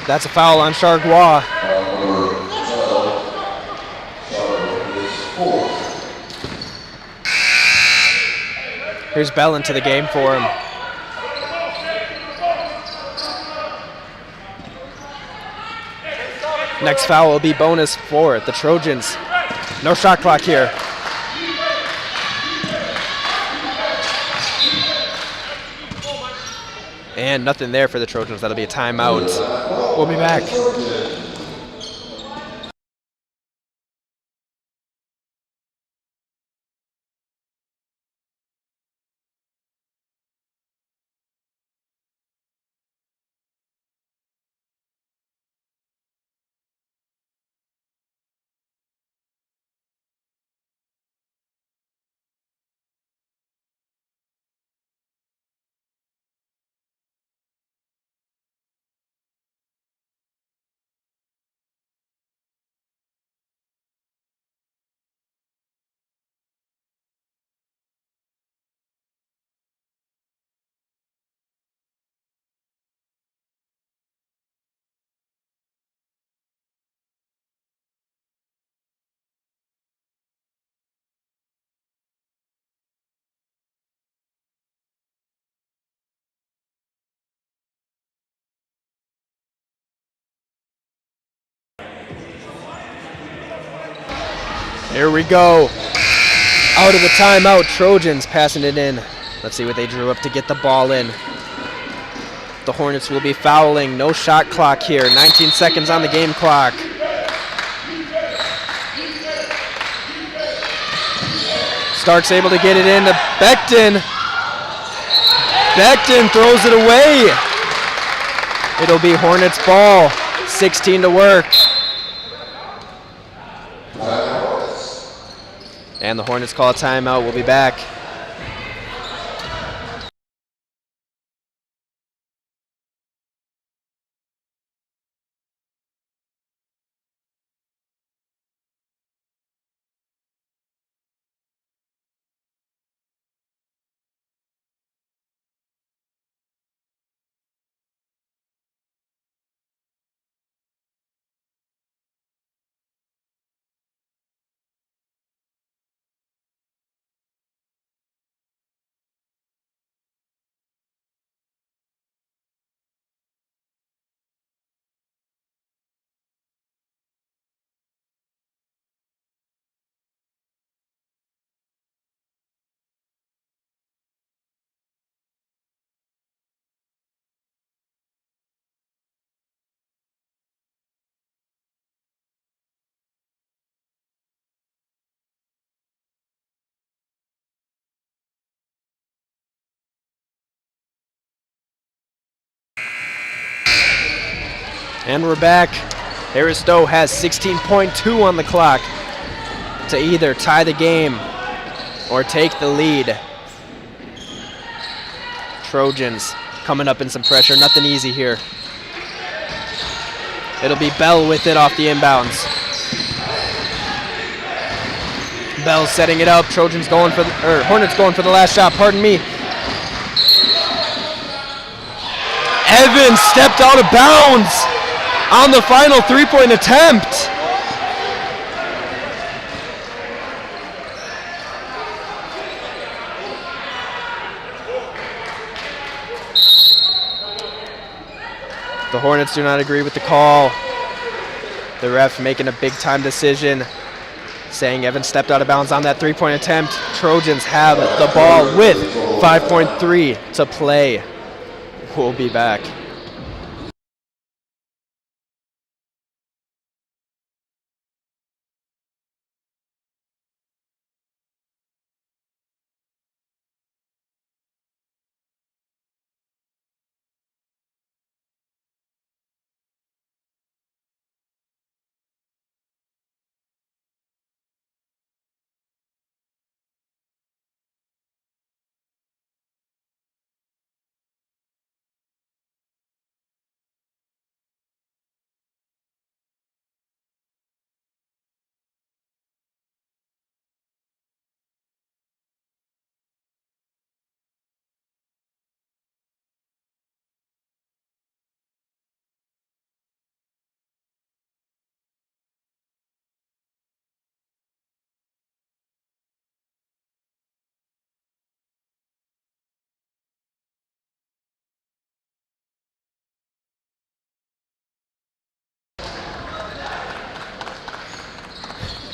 That's a foul on Chargois. Here's Bell into the game for him. Next foul will be bonus for the Trojans. No shot clock here. And nothing there for the Trojans. That'll be a timeout. We'll be back. Here we go. Out of the timeout, Trojans passing it in. Let's see what they drew up to get the ball in. The Hornets will be fouling. No shot clock here. 19 seconds on the game clock. Stark's able to get it into Becton. Becton throws it away. It'll be Hornets ball, 16 to work. And the Hornets call a timeout. We'll be back. And we're back. Harris-Stowe has 16.2 on the clock to either tie the game or take the lead. Trojans coming up in some pressure. Nothing easy here. It'll be Bell with it off the inbounds. Bell setting it up. Trojans going for Hornets going for the last shot. Pardon me. Evans stepped out of bounds on the final three-point attempt. The Hornets do not agree with the call. The ref making a big-time decision, saying Evans stepped out of bounds on that three-point attempt. Trojans have the ball with 5.3 to play. We'll be back.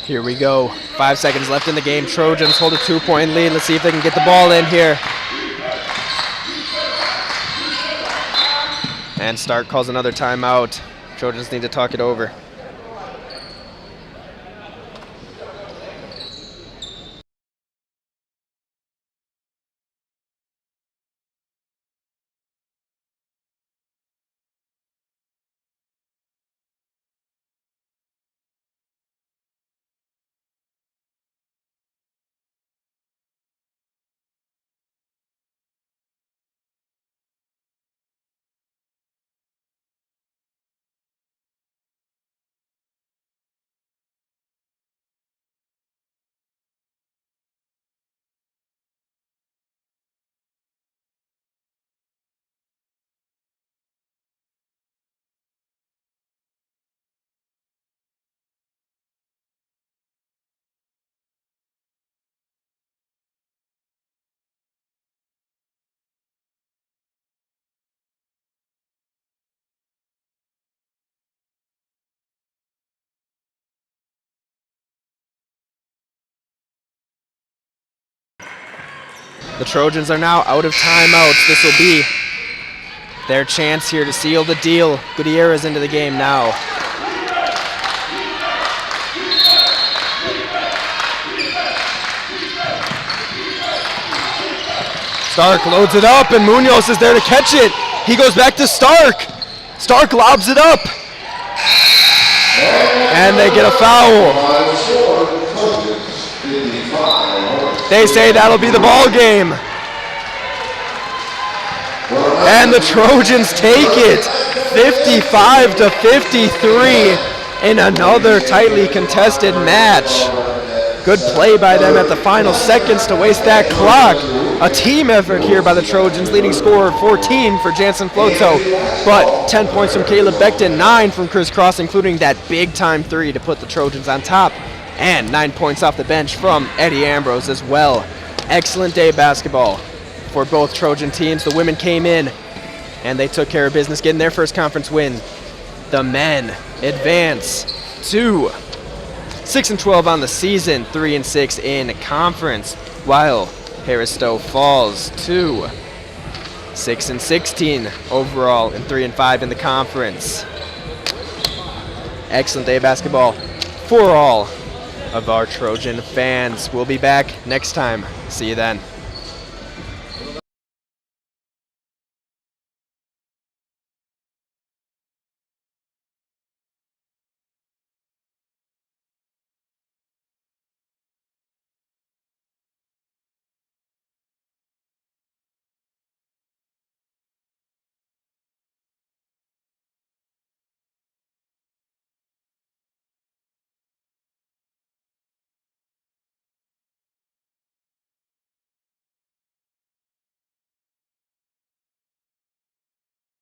Here we go. 5 seconds left in the game. Trojans hold a 2-point lead. Let's see if they can get the ball in here. And Stark calls another timeout. Trojans need to talk it over. The Trojans are now out of timeouts. This will be their chance here to seal the deal. Gutierrez into the game now. Stark loads it up, and Munoz is there to catch it. He goes back to Stark. Stark lobs it up. And they get a foul. They say that'll be the ball game. And the Trojans take it 55-53 in another tightly contested match. Good play by them at the final seconds to waste that clock. A team effort here by the Trojans, leading scorer 14 for Jansen Floto, but 10 points from Caleb Beckton, 9 from Chris Cross, including that big-time 3 to put the Trojans on top, and 9 points off the bench from Eddie Ambrose as well. Excellent day of basketball for both Trojan teams. The women came in, and they took care of business, getting their first conference win. The men advance to 6-12 on the season, 3-6 in conference, while Harris-Stowe falls to 6-16 overall and 3-5 in the conference. Excellent day of basketball for all of our Trojan fans. We'll be back next time. See you then.